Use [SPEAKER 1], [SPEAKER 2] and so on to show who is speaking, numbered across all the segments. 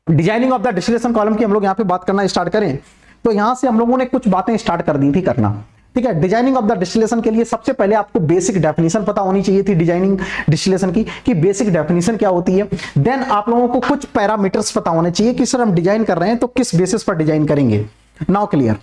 [SPEAKER 1] Designing of the distillation column की हम लोग यहाँ पे बात करना स्टार्ट करें तो यहां से हम लोगों ने कुछ बातें स्टार्ट कर दी थी करना। ठीक है, डिजाइनिंग ऑफ द डिस्टिलेशन के लिए सबसे पहले आपको बेसिक डेफिनेशन पता होनी चाहिए थी डिजाइनिंग डिस्टिलेशन की, कि बेसिक डेफिनेशन क्या होती है। देन आप लोगों को कुछ पैरामीटर्स पता होने चाहिए कि सर हम डिजाइन कर रहे हैं तो किस बेसिस पर डिजाइन करेंगे। Now clear,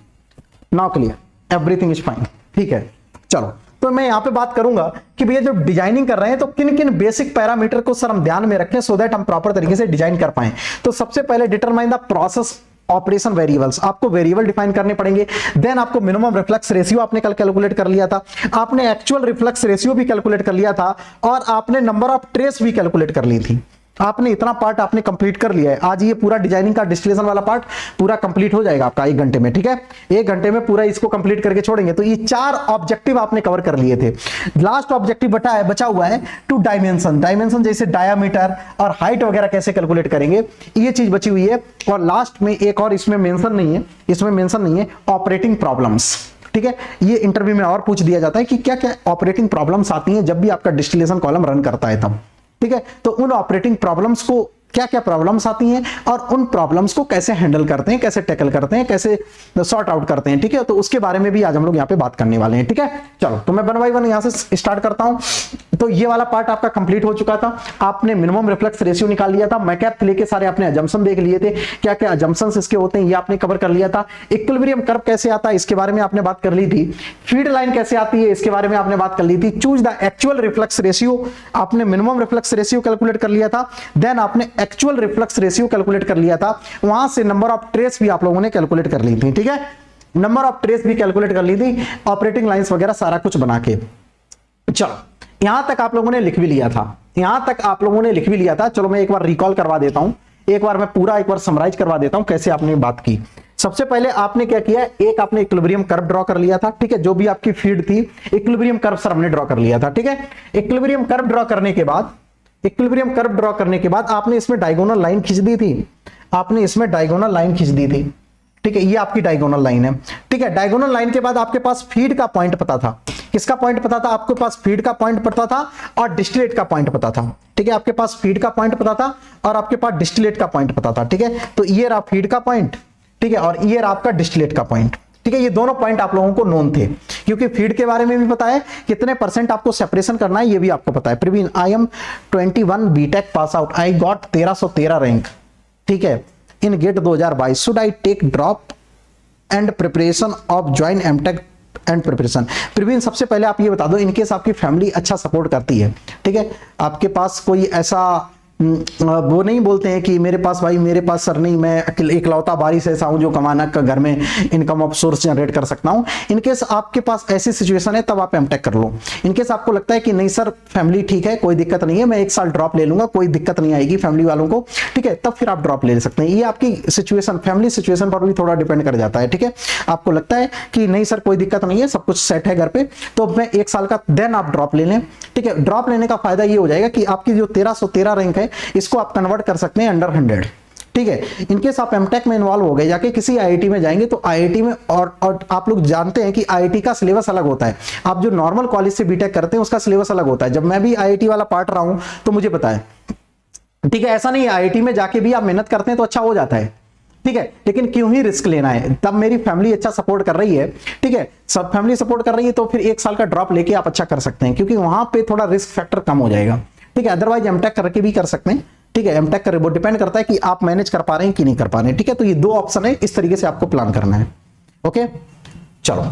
[SPEAKER 1] now clear, everything is fine. ठीक है, चलो तो मैं यहां पे बात करूंगा कि भैया जब डिजाइनिंग कर रहे हैं तो किन किन बेसिक पैरामीटर को सर हम ध्यान में रखें सो दैट हम प्रॉपर तरीके से डिजाइन कर पाएं। तो सबसे पहले determine the process operation variables, आपको वेरिएबल डिफाइन करने पड़ेंगे। देन आपको मिनिमम रिफ्लेक्स रेशियो आपने कल कैलकुलेट कर लिया था, आपने एक्चुअल रिफ्लेक्स रेशियो भी कैलकुलेट कर लिया था, और आपने नंबर ऑफ ट्रेस भी कैलकुलेट कर ली थी। आपने इतना पार्ट आपने कंप्लीट कर लिया है। आज ये पूरा डिजाइनिंग का डिस्टिलेशन वाला पार्ट पूरा कंप्लीट हो जाएगा आपका 1 घंटे में। ठीक है, 1 घंटे में पूरा इसको कंप्लीट करके छोड़ेंगे। तो ये 4 ऑब्जेक्टिव आपने कवर कर लिए थे। लास्ट ऑब्जेक्टिव बचा हुआ है टू डायमेंशन, डायमेंशन जैसे डायामीटर और हाइट वगैरह कैसे कैलकुलेट करेंगे, ये चीज बची हुई है। और लास्ट में एक और इसमें मेंशन नहीं है, ऑपरेटिंग प्रॉब्लम्स। ठीक है, ये इंटरव्यू में और पूछ दिया जाता है कि क्या क्या ऑपरेटिंग प्रॉब्लम्स आती हैं जब भी आपका डिस्टिलेशन कॉलम रन करता है तब। ठीक है, तो उन ऑपरेटिंग प्रॉब्लम्स को क्या क्या प्रॉब्लम्स आती हैं और उन प्रॉब्लम्स को कैसे हैंडल करते हैं, कैसे टैकल करते हैं, कैसे सॉर्ट आउट करते हैं। ठीक है, तो उसके बारे में भी आज हम लोग यहाँ पे बात करने वाले हैं। ठीक है, चलो तो मैं 1 बाय 1 यहाँ से स्टार्ट करता हूँ। तो ये वाला पार्ट आपका कंप्लीट हो चुका था, आपने मिनिमम रिफ्लेक्स रेशियो निकाल लिया था, मैकैप लेके सारे आपने अजम्पशन देख लिए थे, क्या क्या अजम्पशंस इसके होते हैं ये आपने कवर कर लिया था। इक्विलिब्रियम कर्व कैसे आता है इसके बारे में आपने बात कर ली थी। फीड लाइन कैसे आती है इसके बारे में आपने बात कर ली थी। Choose the actual reflex ratio, आपने मिनिमम रिफ्लेक्स रेशियो कैलकुलेट कर लिया था। देन आपने एक्चुअल रिफ्लेक्स रेशियो कैलकुलेट कर लिया था, वहां से नंबर ऑफ ट्रेस भी आप लोगों ने कैलकुलेट कर ली थी। ठीक है, नंबर ऑफ ट्रेस भी कैलकुलेट कर ली थी, ऑपरेटिंग लाइंस वगैरह सारा कुछ बना के। चलो यहां तक आप लोगों ने लिख भी लिया था, चलो मैं एक बार रिकॉल करवा देता हूं, एक बार समराइज करवा देता हूं कैसे आपने बात की। सबसे पहले आपने क्या किया, एक आपने इक्विलिब्रियम कर्व ड्रॉ कर लिया था। ठीक है, जो भी आपकी फीड थी इक्विलिब्रियम कर्व सर हमने ड्रॉ कर लिया था। ठीक है, इक्विलिब्रियम कर्व ड्रॉ करने के बाद आपने इसमें डायगोनल लाइन खींच दी थी। ठीक है, ये आपकी डायगोनल लाइन है। ठीक है, डायगोनल लाइन के बाद आपके पास फीड का पॉइंट पता था। किसका पॉइंट पता था? आपके पास फीड का पॉइंट पता था और डिस्टिलेट का पॉइंट पता था। ठीक है, आपके पास फीड का पॉइंट पता था और आपके पास डिस्टिलेट का पॉइंट पता था। ठीक है, तो ये रहा फीड का पॉइंट, ठीक है, और ये रहा आपका डिस्टिलेट का पॉइंट। ठीक है, ये दोनों पॉइंट आप लोगों को नोन थे, क्योंकि फीड के बारे में भी पता है, कितने % आपको सेपरेशन करना है ये भी आपको पता है। Praveen, I am 21 BTech pass out, I got 1313 rank. ठीक है, in GATE 2022 should I take drop and preparation of join MTech and preparation. Praveen, सबसे पहले आप ये बता दो, इनकेस आपकी फैमिली अच्छा सपोर्ट करती है, ठीक है, आपके पास कोई ऐसा वो नहीं बोलते हैं कि मेरे पास सर नहीं, मैं इकलौता बारिश ऐसा हूं जो कमाना का घर में इनकम ऑफ सोर्स जनरेट कर सकता हूं। इनकेस आपके पास ऐसी सिचुएशन है तब आप एमटेक कर लो। इनकेस आपको लगता है कि नहीं सर फैमिली ठीक है, कोई दिक्कत नहीं है, मैं 1 साल ड्रॉप ले लूंगा, कोई दिक्कत नहीं आएगी फैमिली वालों को, ठीक है, तब फिर आप ड्रॉप ले सकते हैं। ये आपकी सिचुएशन, फैमिली सिचुएशन पर भी थोड़ा डिपेंड कर जाता है। ठीक है, आपको लगता है कि नहीं सर कोई दिक्कत नहीं है, सब कुछ सेट है घर पे, तो मैं 1 साल का, देन आप ड्रॉप ले लें। ठीक है, ड्रॉप लेने का फायदा ये हो जाएगा कि आपकी जो 1313 रैंक है इसको आप कन्वर्ट कर सकते हैं अंडर 100। ठीक है, इनकेस आप एमटेक में इन्वॉल्व हो गए, जाके किसी आईआईटी में जाएंगे तो आईआईटी में और आप लोग जानते हैं कि आईआईटी का सिलेबस अलग होता है। आप जो नॉर्मल कॉलेज से बीटेक करते हैं उसका सिलेबस अलग होता है। जब मैं भी आईआईटी वाला पार्ट रहा हूं तो मुझे पता है। ठीक है, ऐसा नहीं है आईआईटी में जाके भी आप मेहनत करते हैं तो अच्छा हो जाता है। ठीक है, लेकिन क्यों ही रिस्क लेना है? तब मेरी फैमिली अच्छा सपोर्ट कर रही है, ठीक है, सब फैमिली सपोर्ट कर रही है, तो फिर 1 साल का ड्रॉप लेके आप अच्छा कर सकते हैं, क्योंकि वहां पे थोड़ा रिस्क फैक्टर कम हो जाएगा। ठीक है, अदरवाइज एमटेक करके भी कर सकते हैं। ठीक है, एमटेक कर, वो डिपेंड करता है कि आप मैनेज कर पा रहे हैं कि नहीं कर पा रहे हैं। ठीक है, तो ये 2 ऑप्शन है, इस तरीके से आपको प्लान करना है। ओके, चलो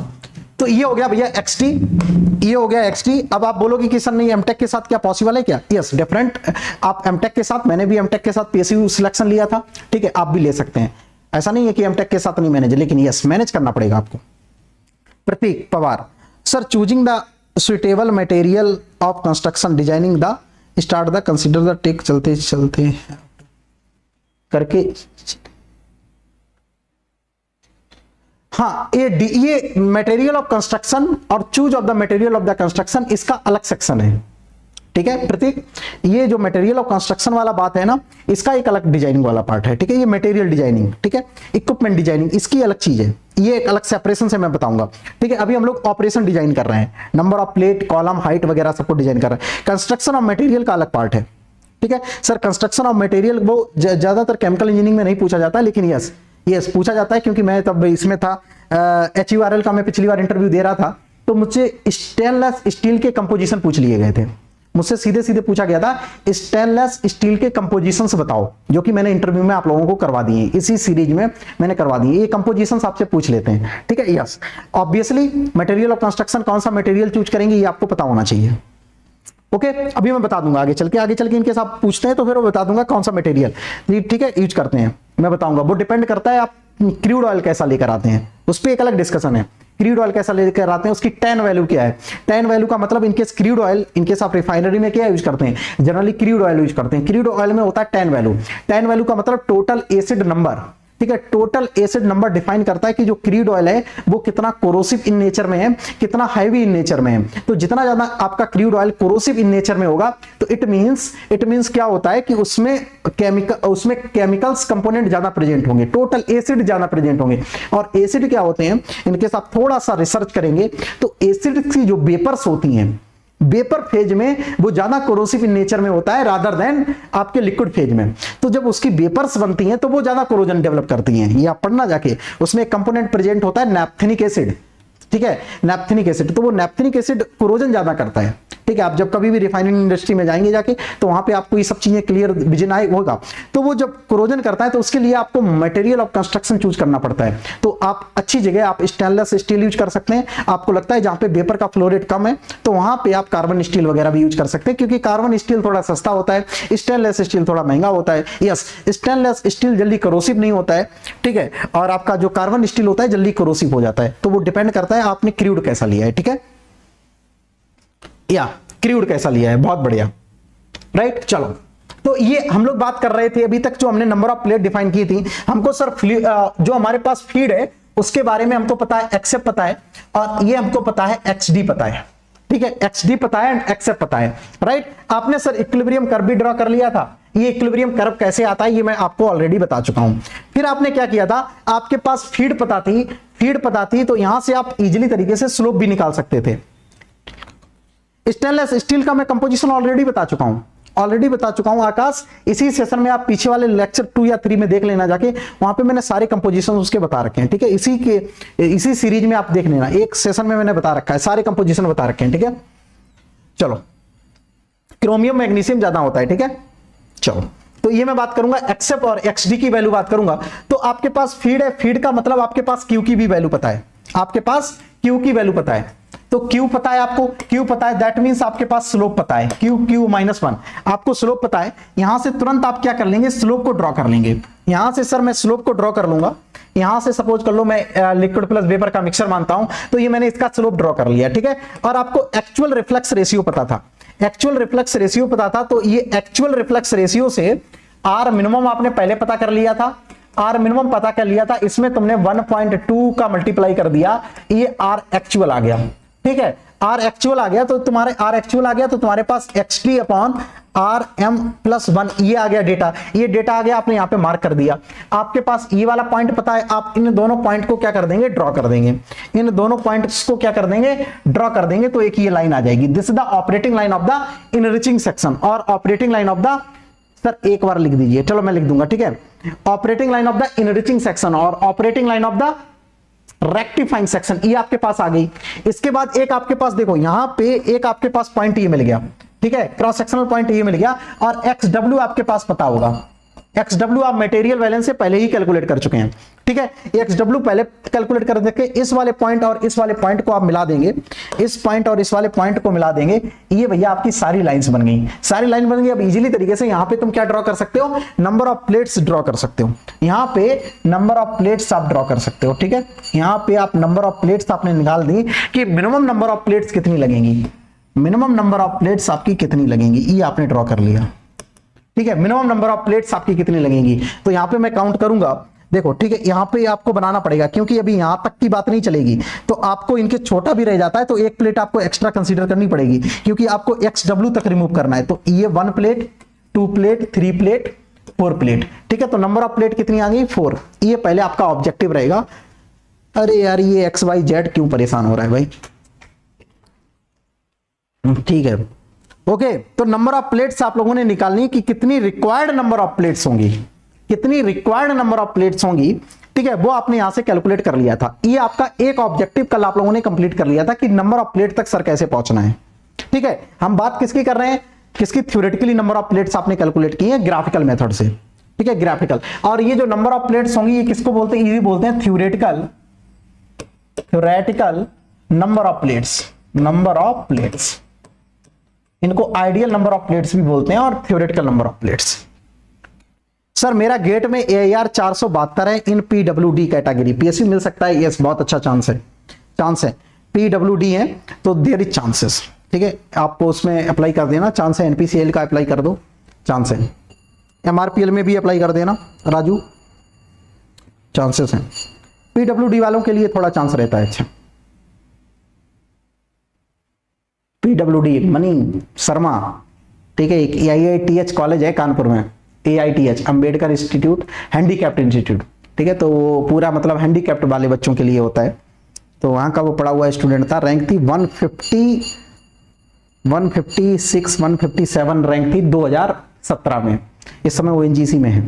[SPEAKER 1] तो ये हो गया भैया एक्सटी, ये हो गया एक्सटी। अब आप बोलोगे कि सर नहीं एमटेक के साथ क्या पॉसिबल है क्या? Yes, different. आप एमटेक के साथ, मैंने भी एमटेक के साथ पीएसयू सिलेक्शन लिया था। ठीक है, आप भी ले सकते हैं, ऐसा नहीं है कि एमटेक के साथ नहीं मैनेज, लेकिन यस मैनेज करना पड़ेगा आपको। Prateek Pawar, sir choosing the suitable material of construction, designing the start the consider the tech, चलते चलते करके। हाँ, ये मटेरियल ऑफ कंस्ट्रक्शन और choose of the material of the construction, इसका अलग सेक्शन है। ठीक है प्रतीक, ये जो मटेरियल ऑफ कंस्ट्रक्शन वाला बात है ना, इसका एक अलग डिजाइनिंग वाला पार्ट है। ठीक है, ये मटेरियल डिजाइनिंग, ठीक है, इक्विपमेंट डिजाइनिंग इसकी अलग चीज है, ये एक अलग सेपरेशन से मैं बताऊंगा। ठीक है, अभी हम लोग ऑपरेशन डिजाइन कर रहे हैं, number of plate, column, height वगैरह सबको डिजाइन कर रहे हैं। कंस्ट्रक्शन ऑफ मटेरियल का अलग पार्ट है। ठीक है सर, कंस्ट्रक्शन ऑफ मटेरियल वो ज्यादातर केमिकल इंजीनियरिंग में नहीं पूछा जाता, लेकिन यस पूछा जाता है, क्योंकि मैं तब इसमें था HURL का, मैं पिछली बार इंटरव्यू दे रहा था, तो मुझसे स्टेनलेस स्टील के कंपोजिशन पूछ लिए गए थे, मुझसे सीधे सीधे पूछा गया था स्टेनलेस स्टील के कंपोजिशंस बताओ, जो कि मैंने इंटरव्यू में आप लोगों को करवा दिए, इसी सीरीज में मैंने करवा दिए। ये कंपोजिशंस आपसे पूछ लेते हैं, ठीक है। Yes, obviously material of construction, कौन सा मटेरियल चूज करेंगे ये आपको पता होना चाहिए। ओके, अभी मैं बता दूंगा आगे चल के इनके साथ पूछते हैं तो फिर वो बता दूंगा कौन सा मटेरियल ठीक है यूज करते हैं, मैं बताऊंगा। वो डिपेंड करता है आप क्रूड ऑयल कैसा लेकर आते हैं, उस पर एक अलग डिस्कशन है। क्रूड ऑयल कैसा लेकर आते हैं, उसकी टैन वैल्यू क्या है। टैन वैल्यू का मतलब इनकेस क्रूड ऑयल, इनकेस आप रिफाइनरी में क्या यूज करते हैं, जनरली क्रूड ऑयल यूज करते हैं। क्रूड ऑयल में होता है टैन वैल्यू। टैन वैल्यू का मतलब टोटल एसिड नंबर, ठीक है, टोटल एसिड नंबर डिफाइन करता है कि जो क्रूड ऑयल है वो कितना कोरोसिव इन नेचर में है, कितना हैवी इन नेचर में है। तो जितना ज्यादा आपका crude oil corrosive in nature में होगा तो इट मींस क्या होता है कि उसमें केमिकल्स कंपोनेंट ज्यादा प्रेजेंट होंगे, टोटल एसिड ज्यादा प्रेजेंट होंगे। और एसिड क्या होते हैं, इनके साथ थोड़ा सा रिसर्च करेंगे तो एसिड की जो वेपर्स होती हैं, वेपर फेज में वो ज्यादा कोरोसिव इन नेचर में होता है रादर देन आपके लिक्विड फेज में। तो जब उसकी वेपर्स बनती हैं तो वो ज्यादा कोरोजन डेवलप करती हैं, ये आप पढ़ना जाके। उसमें एक कंपोनेंट प्रेजेंट होता है नैप्थेनिक एसिड, ठीक है, नैप्थेनिक एसिड। तो वो नैप्थेनिक एसिड कोरोजन ज्यादा करता है, ठीक है। आप जब कभी भी रिफाइनिंग इंडस्ट्री में जाएंगे जाके तो वहां पे आपको ये सब चीजें क्लियर विजन आए होगा। तो वो जब कोरोजन करता है तो उसके लिए आपको मटेरियल ऑफ कंस्ट्रक्शन चूज करना पड़ता है। तो आप अच्छी जगह आप स्टेनलेस स्टील यूज कर सकते हैं। आपको लगता है जहां पे वेपर का फ्लो रेट कम है तो वहां पे आप कार्बन स्टील वगैरह भी यूज कर सकते हैं, क्योंकि कार्बन स्टील थोड़ा सस्ता होता है, स्टेनलेस स्टील थोड़ा महंगा होता है। यस, स्टेनलेस स्टील जल्दी करोसिव नहीं होता है, ठीक है, और आपका जो कार्बन स्टील होता है जल्दी करोसिव हो जाता है। तो वो डिपेंड करता है आपने क्रूड कैसा लिया है, ठीक है, या क्रूड कैसा लिया है। बहुत बढ़िया, राइट। चलो, तो ये हम लोग बात कर रहे थे अभी तक, जो हमने नंबर ऑफ प्लेट डिफाइन की थी। हमको सर जो हमारे पास फीड है उसके बारे में हमको पता है, एक्सेप पता है, और ये हमको पता है XD पता है, ठीक है, XD पता है एंड एक्सेप पता है, राइट। आपने सर इक्विलिब्रियम कर्व भी ड्रॉ कर लिया था। ये इक्विलिब्रियम कर्व कैसे आता है ये मैं आपको ऑलरेडी बता चुका हूं। फिर आपने क्या किया था, आपके पास फीड पता थी तो यहां से आप इजीली तरीके से स्लोप भी निकाल सकते थे। स्टेनलेस स्टील का मैं कंपोजिशन ऑलरेडी बता चुका हूं आकाश। इसी सेशन में आप पीछे वाले लेक्चर 2 या 3 में देख लेना जाके, वहां पे मैंने सारे कंपोजिशन उसके बता रखे हैं, ठीक है। इसी सीरीज में आप देख लेना, एक सेशन में मैंने बता रखा है, सारे कंपोजिशन बता रखे हैं, ठीक है। चलो, क्रोमियम मैग्नीशियम ज्यादा होता है, ठीक है। चलो, तो ये मैं बात करूंगा एक्सेप और XD की वैल्यू बात करूंगा। तो आपके पास फीड है, फीड का मतलब आपके पास Q की भी वैल्यू पता है, आपके पास Q की वैल्यू पता है। तो Q पता है आपको, Q पता है, दैट मींस आपके पास स्लोप पता है, Q-1 आपको स्लोप पता है। यहां से तुरंत आप क्या कर लेंगे, स्लोप को ड्रॉ कर लेंगे। यहां से सर मैं स्लोप को ड्रॉ कर लूंगा। यहां से सपोज कर लो मैं लिक्विड प्लस वेपर का मिक्सचर मानता हूं, तो ये मैंने इसका स्लोप ड्रॉ कर लिया, ठीक है। और आपको एक्चुअल रिफ्लेक्स रेशियो पता था, तो ये एक्चुअल रिफ्लेक्स रेशियो से R मिनिमम आपने पहले पता कर लिया था, इसमें तुमने 1.2 का मल्टीप्लाई कर दिया, ये R एक्चुअल आ गया, ठीक है। R एक्चुअल आ गया तो तुम्हारे पास XT अपॉन RM+1 ये आ गया डेटा, आ गया, आपने यहां पे मार्क कर दिया। आपके पास ये वाला पॉइंट पता है, आप इन दोनों पॉइंट को क्या कर देंगे, ड्रॉ कर देंगे, तो एक ये लाइन आ जाएगी। This is the operating line of the enriching section, और operating line of the, sir एक बार लिख दीजिए, चलो मैं लिख दूंगा, ठीक है। Operating line of the enriching section और operating line of the rectifying section, ये आपके पास आ गई। इसके बाद एक आपके पास देखो, यहां पे एक आपके पास पॉइंट ये मिल गया, ठीक है, क्रॉस सेक्शनल पॉइंट ये मिल गया। और XW आपके पास पता होगा, XW आप मटेरियल बैलेंस से पहले ही कैलकुलेट कर चुके हैं, ठीक है। XW पहले कैलकुलेट कर देके इस वाले पॉइंट और इस वाले पॉइंट को आप मिला देंगे, इस पॉइंट और इस वाले पॉइंट को मिला देंगे, ये भैया आपकी सारी लाइंस बन गई। अब इजीली तरीके से यहां पे तुम क्या ड्रॉ कर सकते हो, नंबर ऑफ प्लेट्स ड्रॉ कर सकते हो। यहां पे नंबर ऑफ प्लेट्स आप ड्रॉ कर सकते हो, ठीक है। यहां पे आप नंबर ऑफ प्लेट्स आपने निकाल दी कि मिनिमम नंबर ऑफ प्लेट्स कितनी लगेंगी, आपकी कितनी लगेंगी, ये आपने ड्रॉ कर लिया, ठीक है। मिनिमम नंबर ऑफ प्लेट्स आपकी कितनी लगेंगी, तो यहां पे मैं काउंट करूंगा, देखो, ठीक है। यहां पे आपको बनाना पड़ेगा क्योंकि अभी यहां तक की बात नहीं चलेगी, तो आपको इनके छोटा भी रह जाता है तो एक प्लेट आपको एक्स्ट्रा कंसीडर करनी पड़ेगी, क्योंकि आपको XW तक रिमूव करना है। तो ये 1 प्लेट, 2 प्लेट, 3 प्लेट, 4 प्लेट, ठीक है। तो नंबर ऑफ प्लेट कितनी आ गई, 4। ये पहले आपका ऑब्जेक्टिव रहेगा। अरे यार, ये XYZ क्यों परेशान हो रहा है भाई, ठीक है, ओके, तो नंबर ऑफ प्लेट्स आप लोगों ने निकालनी कि कितनी रिक्वायर्ड नंबर ऑफ प्लेट्स होंगी, कितनी रिक्वायर्ड नंबर ऑफ प्लेट्स होंगी, ठीक है, वो आपने यहां से कैलकुलेट कर लिया था। ये आपका एक ऑब्जेक्टिव कल आप लोगों ने कंप्लीट कर लिया था कि नंबर ऑफ प्लेट तक सर कैसे पहुंचना है। ठीक है, हम बात किसकी कर रहे हैं, किसकी, थ्योरेटिकली नंबर ऑफ प्लेट्स आपने कैलकुलेट की है ग्राफिकल मेथड से। ठीक है, ग्राफिकल। और ये जो नंबर ऑफ प्लेट्स होंगी ये किसको बोलते हैं, ये बोलते हैं theoretical number of plates, number of plates. इनको आइडियल नंबर ऑफ प्लेट्स भी बोलते हैं और theoretical number of plates. Sir मेरा गेट में AIR 472 है इन PWD कैटेगरी, PSU मिल सकता है, यस बहुत अच्छा चांस है। PWD है तो देयर इज चांसेस। ठीक है, आपको उसमें अप्लाई कर देना, चांस है। NPCL का अप्लाई कर दो, चांस है। MRPL में भी अप्लाई कर देना राजू, चांसेस हैं। PWD वालों के लिए थोड़ा चांस रहता है। अच्छा, PWD मनी शर्मा, ठीक है, एक AIITH कॉलेज है कानपुर में, AITH Ambedkar institute handicapped institute. ठीक है, तो वो पूरा मतलब हैंडीकैप्ड वाले बच्चों के लिए होता है। तो वहां का वो पढ़ा हुआ स्टूडेंट था, रैंक थी 156 157 रैंक थी 2017 में। इस समय वो NGC में है।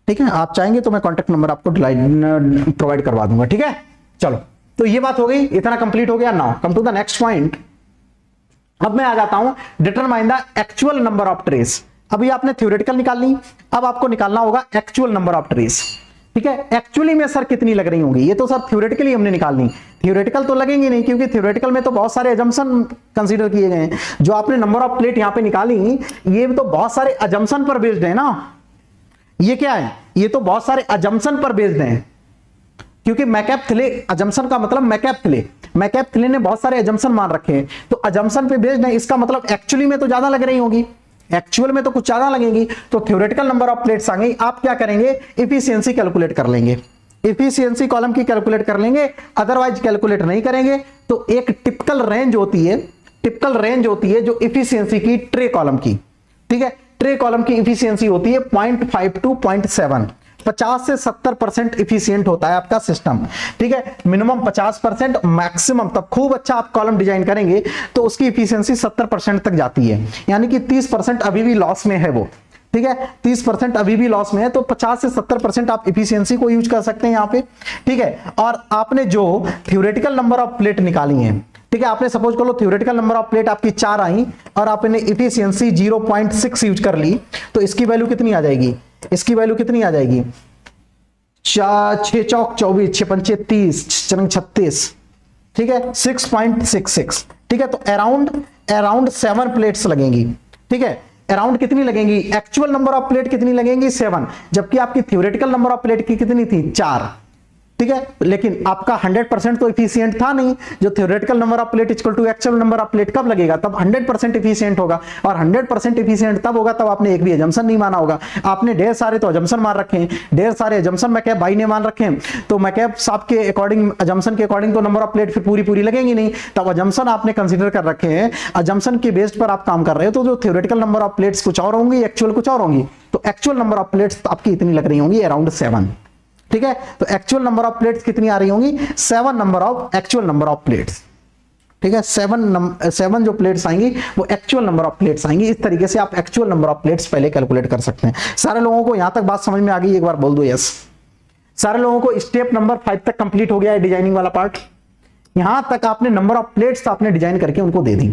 [SPEAKER 1] ठीक है, आप चाहेंगे तो मैं कॉन्टेक्ट नंबर आपको प्रोवाइड करवा दूंगा। ठीक है, चलो, तो ये बात हो गई, इतना कंप्लीट हो गया। Now come to the next point. अब मैं आ जाता हूं determine the actual number of trays. अभी आपने थ्योरेटिकल निकालनी, अब आपको निकालना होगा एक्चुअल नंबर ऑफ ट्रेस। ठीक है, एक्चुअली में सर कितनी लग रही होंगी, ये तो सर थ्योरेटिकली हमने निकालनी, थ्योरेटिकल तो लगेंगे नहीं, क्योंकि थ्योरेटिकल में तो बहुत सारे अजम्पशन कंसीडर किए गए हैं। जो आपने नंबर ऑफ प्लेट यहां पे निकाली, ये तो बहुत सारे अजम्पशन पर बेस्ड है ना। ये क्या है, ये तो बहुत सारे अजम्पशन पर बेस्ड हैं, क्योंकि मैकएप थिले, अजम्पशन का मतलब मैकएप थिले ने बहुत सारे अजम्पशन मान रखे हैं, तो अजम्पशन पे बेस्ड है। इसका मतलब एक्चुअली में तो ज्यादा लग रही होगी, एक्चुअल में तो कुछ ज्यादा लगेंगी। तो थ्योरेटिकल नंबर ऑफ प्लेट्स आ गई, आप क्या करेंगे, इफिशियंसी कैलकुलेट कर लेंगे, इफिशियंसी कॉलम की कैलकुलेट कर लेंगे, अदरवाइज कैलकुलेट नहीं करेंगे। तो एक टिपिकल रेंज होती है जो इफिशियंसी की ट्रे कॉलम की। ठीक है, ट्रे कॉलम की इफिशियंसी होती है 0.5 to 0.7, 50 से 70% इफिशियंट होता है आपका सिस्टम। ठीक है, मिनिमम 50%, मैक्सिमम तब खूब अच्छा आप कॉलम डिजाइन करेंगे तो उसकी इफिशियंसी 70% तक जाती है, यानी कि 30% अभी भी लॉस में है वो। ठीक है, 30% अभी भी लॉस में है, तो 50 से 70% आप इफिशियंसी को यूज कर सकते हैं यहाँ पे। ठीक है, और आपने जो थ्योरेटिकल नंबर ऑफ प्लेट निकाली है, ठीक है, आपने सपोज कर लो थ्योरेटिकल नंबर ऑफ प्लेट आपकी 4 आई और आपने इफिशियंसी 0.6 यूज कर ली, तो इसकी वैल्यू कितनी आ जाएगी, इसकी वैल्यू कितनी आ जाएगी, 6 चौक 24, 6 पंचे 30, 6 36, ठीक है, 6.66। ठीक है, तो अराउंड 7 प्लेट्स लगेंगी। ठीक है, अराउंड कितनी लगेंगी, एक्चुअल नंबर ऑफ प्लेट कितनी लगेंगी, 7, जबकि आपकी थ्योरेटिकल नंबर ऑफ प्लेट की कितनी थी, 4। ठीक है, लेकिन आपका 100% तो इफिशियंट था नहीं। जो theoretical number of plate equal to actual number of plate कब लगेगा, तब 100% इफिशियंट होगा, और 100% इफिशियंट तब होगा तब आपने एक भी अजम्पशन नहीं माना होगा। आपने ढेर सारे तो अजम्पशन मान रखे हैं, ढेर सारे अजम्पशन मैकैप भाई ने मान रखे हैं, तो मैकैप साहब के अकॉर्डिंग, अजम्पशन के अकॉर्डिंग तो नंबर ऑफ प्लेट फिर पूरी लगेंगी नहीं, तब अजम्पशन आपने कंसिडर कर रखे हैं, अजम्पशन के बेस्ड पर आप काम कर रहे हो। तो जो थ्योरेटिकल नंबर ऑफ प्लेट्स कुछ और होंगी, एक्चुअल कुछ और होंगी, तो एक्चुअल नंबर ऑफ प्लेट्स आपकी इतनी लग रही होंगी, अराउंड 7। ठीक है, तो एक्चुअल नंबर ऑफ प्लेट्स कितनी आ रही होंगी, 7 number of actual number of plates. ठीक है, 7 जो प्लेट्स आएंगी वो एक्चुअल नंबर ऑफ प्लेट्स आएंगी। इस तरीके से आप एक्चुअल नंबर ऑफ प्लेट्स पहले कैलकुलेट कर सकते हैं। सारे लोगों को यहां तक बात समझ में आ गई, एक बार बोल दो यस। सारे लोगों को स्टेप नंबर 5 तक कंप्लीट हो गया है, डिजाइनिंग वाला पार्ट। यहां तक आपने नंबर ऑफ प्लेट्स आपने डिजाइन करके उनको दे दी,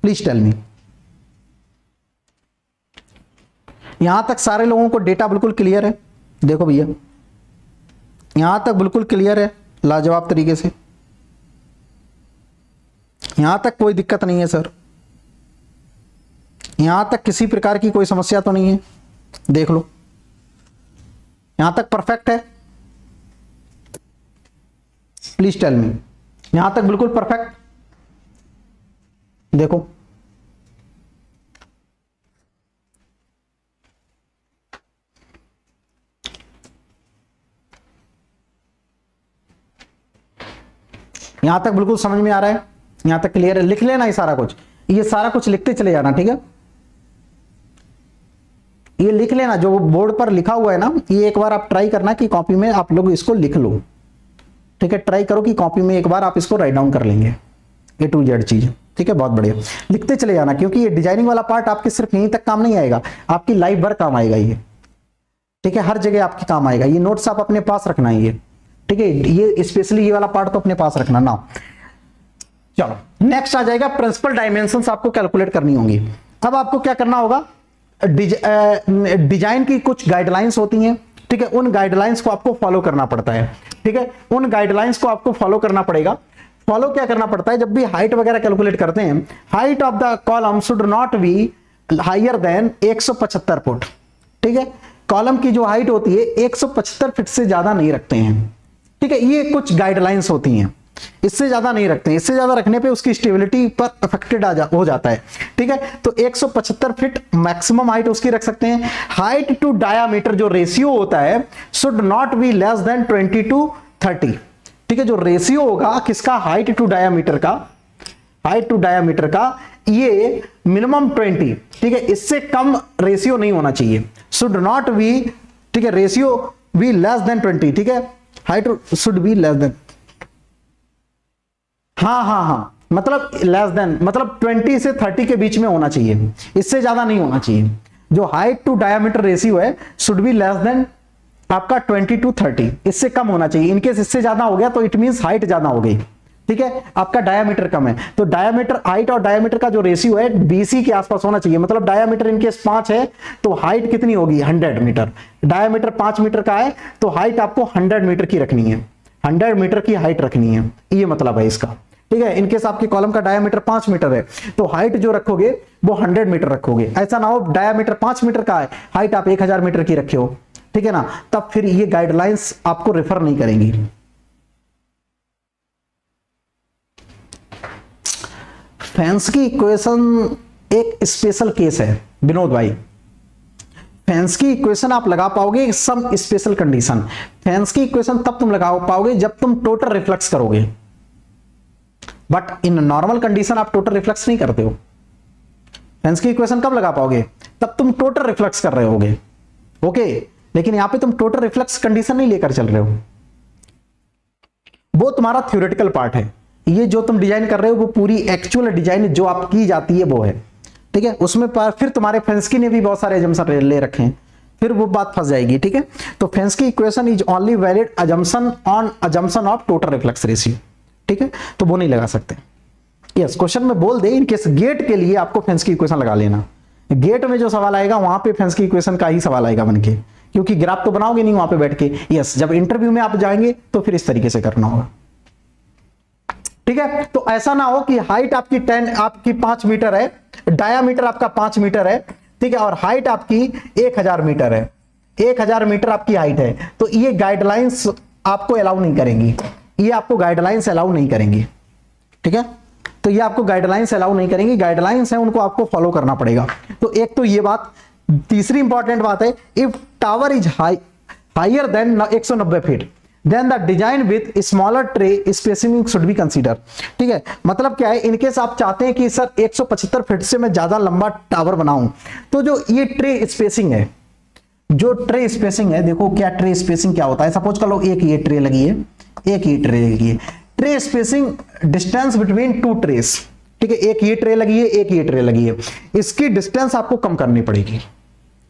[SPEAKER 1] प्लीज टेल मी। यहां तक सारे लोगों को डेटा बिल्कुल क्लियर है, देखो भैया यहां तक बिल्कुल क्लियर है, लाजवाब तरीके से, यहां तक कोई दिक्कत नहीं है सर, यहां तक किसी प्रकार की कोई समस्या तो नहीं है, देख लो यहां तक परफेक्ट है, प्लीज टेल मी। यहां तक बिल्कुल परफेक्ट, देखो यहां तक बिल्कुल समझ में आ रहा है, यहां तक क्लियर है। लिख लेना ये सारा कुछ, ये सारा कुछ लिखते चले जाना, ठीक है, ये लिख लेना जो बोर्ड पर लिखा हुआ है ना, ये एक बार आप ट्राई करना कि कॉपी में आप लोग इसको लिख लो। ठीक है, ट्राई करो कि कॉपी में एक बार आप इसको राइट डाउन कर लेंगे, A to Z चीज। ठीक है, बहुत बढ़िया, लिखते चले जाना, क्योंकि ये डिजाइनिंग वाला पार्ट आपके सिर्फ यहीं तक काम नहीं आएगा, आपकी लाइफ भर काम आएगा ये। ठीक है, हर जगह आपके काम आएगा ये। नोट्स आप अपने पास रखना है ये। ठीक है, ये स्पेशली ये वाला पार्ट तो अपने पास रखना ना। चलो नेक्स्ट आ जाएगा प्रिंसिपल डायमेंशंस, आपको कैलकुलेट करनी होंगी। अब आपको क्या करना होगा, डिजाइन की कुछ गाइडलाइंस होती हैं। ठीक है, उन गाइडलाइंस को आपको फॉलो करना पड़ता है। ठीक है, उन गाइडलाइंस को आपको फॉलो करना पड़ेगा। फॉलो क्या करना पड़ता है, जब भी हाइट वगैरह कैलकुलेट करते हैं, height of the column should not be higher than 175 foot. ठीक है, कॉलम की जो हाइट होती है 175 फीट से ज्यादा नहीं रखते हैं। ठीक है, ये कुछ गाइडलाइंस होती हैं, इससे ज्यादा नहीं रखते हैं, इससे ज्यादा रखने पे उसकी स्टेबिलिटी पर अफेक्टेड हो जाता है। ठीक है, तो 175 फीट मैक्सिमम हाइट उसकी रख सकते हैं। हाइट टू डायामीटर जो रेशियो होता है should not be less than 20:30। ठीक है, जो रेशियो होगा किसका, हाइट टू डायामीटर का, हाइट टू डायामीटर का, ये मिनिमम 20। ठीक है, इससे कम रेशियो नहीं होना चाहिए, शुड नॉट बी, ठीक है, रेशियो बी लेस देन 20। ठीक है, height should be less than, हाँ, मतलब लेस देन मतलब 20 से 30 के बीच में होना चाहिए, इससे ज्यादा नहीं होना चाहिए। जो हाइट टू डायामीटर रेशियो है शुड बी लेस देन आपका 20:30, इससे कम होना चाहिए। इनकेस इससे ज्यादा हो गया तो इट मींस हाइट ज्यादा हो गई। ठीक है, आपका डायामीटर कम है, तो डायामीटर, हाइट और डायामीटर का जो रेशियो है 20 के आसपास होना चाहिए। मतलब डायामीटर इनकेस 5 है तो हाइट कितनी होगी, 100 मीटर। डायामीटर 5 मीटर का है तो हाइट आपको 100 मीटर की रखनी है, 100 मीटर की हाइट रखनी है, ये मतलब है इसका। ठीक है, इनकेस आपके कॉलम का डायामीटर 5 मीटर है तो हाइट जो रखोगे वो 100 मीटर रखोगे। ऐसा ना हो डायामीटर 5 मीटर का है, हाइट आप 1000 मीटर की रखे हो, ठीक है ना, तब फिर ये गाइडलाइंस आपको रेफर नहीं करेंगी। फेंस्की इक्वेशन एक स्पेशल केस है विनोद भाई। फेंस्की इक्वेशन आप लगा पाओगे सम स्पेशल कंडीशन। फेंस्की इक्वेशन तब तुम लगा पाओगे जब तुम टोटल रिफ्लेक्स करोगे, बट इन नॉर्मल कंडीशन आप टोटल रिफ्लेक्स नहीं करते हो। फेंस्की इक्वेशन कब लगा पाओगे, तब तुम टोटल रिफ्लेक्स कर रहे होगे। ओके, लेकिन यहां पे तुम टोटल रिफ्लेक्स कंडीशन नहीं लेकर चल रहे हो, वो तुम्हारा थ्योरेटिकल पार्ट है। ये जो तुम डिजाइन कर रहे हो वो पूरी एक्चुअल डिजाइन जो आप की जाती है वो है। ठीक है, उसमें फिर तुम्हारे फेंस्की ने भी बहुत सारे अजम्पशन ले रखे हैं, फिर वो बात फंस जाएगी। ठीक है, तो Fenske equation is only valid assumption on assumption of total reflux ratio. ठीक है, तो वो नहीं लगा सकते। यस, क्वेश्चन में बोल दे इनकेस गेट के लिए आपको फेंस्की इक्वेशन लगा लेना। गेट में जो सवाल आएगा वहां पे फेंस्की इक्वेशन का ही सवाल आएगा बनके, क्योंकि ग्राफ तो बनाओगे नहीं वहां पे बैठ के। यस, जब इंटरव्यू में आप जाएंगे तो फिर इस तरीके से करना होगा। ठीक है, तो ऐसा ना हो कि हाइट आपकी 5 मीटर है, डायामीटर आपका 5 मीटर है, ठीक है, और हाइट आपकी 1000 मीटर है, 1000 मीटर आपकी हाइट है, तो ये गाइडलाइंस आपको अलाउ नहीं करेंगी, ये आपको गाइडलाइंस अलाउ नहीं करेंगी। ठीक है, तो ये आपको गाइडलाइंस अलाउ नहीं करेंगी, गाइडलाइंस है उनको आपको फॉलो करना पड़ेगा। तो एक तो ये बात। तीसरी इंपॉर्टेंट बात है, if tower is higher than 190 feet then the design with smaller tray spacing should be consider. ठीक है, मतलब क्या है, इनकेस आप चाहते हैं कि सर 175 फीट से मैं ज्यादा लंबा टावर बनाऊं, तो जो ये ट्रे स्पेसिंग है, जो ट्रे स्पेसिंग है, देखो क्या ट्रे स्पेसिंग क्या होता है। सपोज कर लो एक ये ट्रे लगी है, एक ये ट्रे लगी है, tray spacing distance between two trace. ठीक है, एक ये ट्रे लगी है, एक ये ट्रे लगी है, इसकी डिस्टेंस आपको कम करनी पड़ेगी।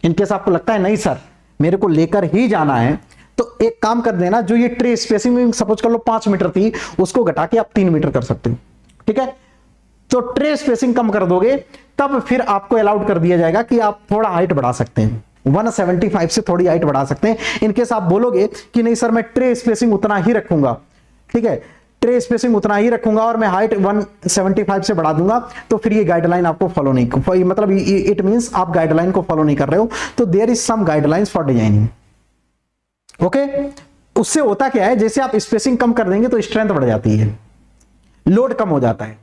[SPEAKER 1] इनकेस आपको लगता है नहीं सर मेरे को लेकर ही जाना है, तो एक काम कर देना, जो ये ट्रे स्पेसिंग सपोज कर लो 5 मीटर थी, उसको घटा के आप 3 मीटर कर सकते हो। ठीक है, तो ट्रे स्पेसिंग कम कर दोगे तब फिर आपको अलाउड कर दिया जाएगा कि आप थोड़ा हाइट बढ़ा सकते हैं, 175 से थोड़ी हाइट बढ़ा सकते हैं। इनकेस आप बोलोगे कि नहीं सर मैं ट्रे स्पेसिंग उतना ही रखूंगा, ठीक है, ट्रे स्पेसिंग उतना ही रखूंगा और मैं हाइट 175 से बढ़ा दूंगा, तो फिर ये गाइडलाइन आपको फॉलो नहीं, मतलब इट मींस आप गाइडलाइन को फॉलो नहीं कर रहे हो। तो there is some guidelines for designing. Okay, उससे होता क्या है, जैसे आप स्पेसिंग कम कर देंगे तो स्ट्रेंथ बढ़ जाती है, लोड कम हो जाता है।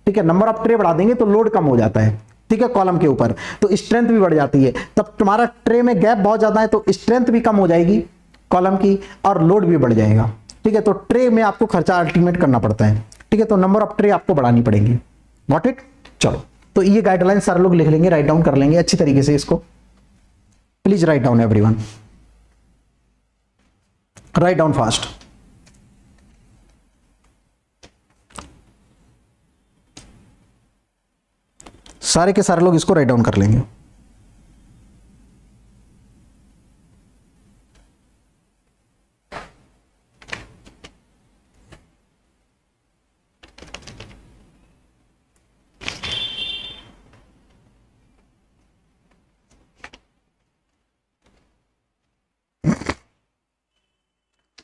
[SPEAKER 1] ठीक है, नंबर ऑफ ट्रे बढ़ा देंगे तो लोड कम हो जाता है। ठीक है, कॉलम के ऊपर तो स्ट्रेंथ भी बढ़ जाती है। तब तुम्हारा ट्रे में गैप बहुत ज्यादा है तो स्ट्रेंथ भी कम हो जाएगी कॉलम की और लोड भी बढ़ जाएगा। ठीक है, तो ट्रे में आपको खर्चा अल्टीमेट करना पड़ता है। ठीक है, तो नंबर ऑफ ट्रे आपको बढ़ानी पड़ेगी। Got it? चलो, तो ये गाइडलाइन सारे लोग लिख लेंगे, राइट डाउन कर लेंगे अच्छी तरीके से इसको। Please write down everyone, write down fast. सारे के सारे लोग इसको राइट डाउन कर लेंगे।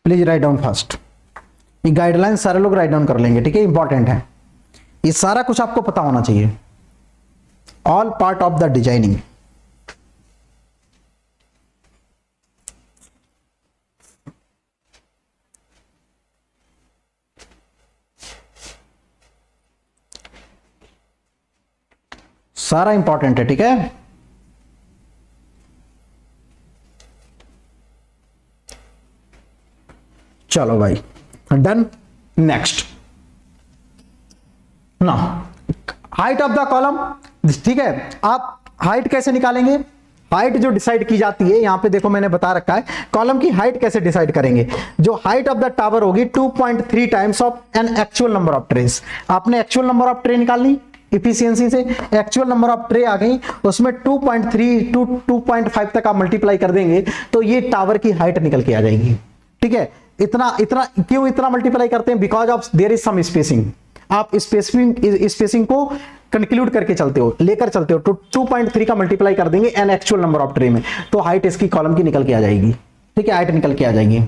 [SPEAKER 1] Please write down fast. ये गाइडलाइन सारे लोग राइट डाउन कर लेंगे, ठीक है, इंपॉर्टेंट है। ये सारा कुछ आपको पता होना चाहिए, all part of the designing. सारा इंपॉर्टेंट है, ठीक है। चलो भाई डन। नेक्स्ट ना, हाइट ऑफ द कॉलम, ठीक है। आप हाइट कैसे निकालेंगे? हाइट जो डिसाइड की जाती है, यहां पे देखो मैंने बता रखा है, कॉलम की हाइट कैसे डिसाइड करेंगे। जो हाइट ऑफ द टावर होगी 2.3 times of an actual number of trace. आपने एक्चुअल नंबर ऑफ ट्रे निकालनी इफिशियंसी से, एक्चुअल नंबर ऑफ ट्रे आ गई, उसमें 2.3 टू 2.5 तक आप मल्टीप्लाई कर देंगे तो ये टावर की हाइट निकल के आ जाएगी, ठीक है। इतना इतना क्यों इतना मल्टीप्लाई करते हैं? Because of there is some spacing. आप स्पेसिंग को कंक्लूड करके चलते हो, लेकर चलते हो, तो 2.3 का मल्टीप्लाई कर देंगे an actual number of tray में, तो हाइट इसकी कॉलम की निकल के आ जाएगी, ठीक है, हाइट निकल के आ जाएगी,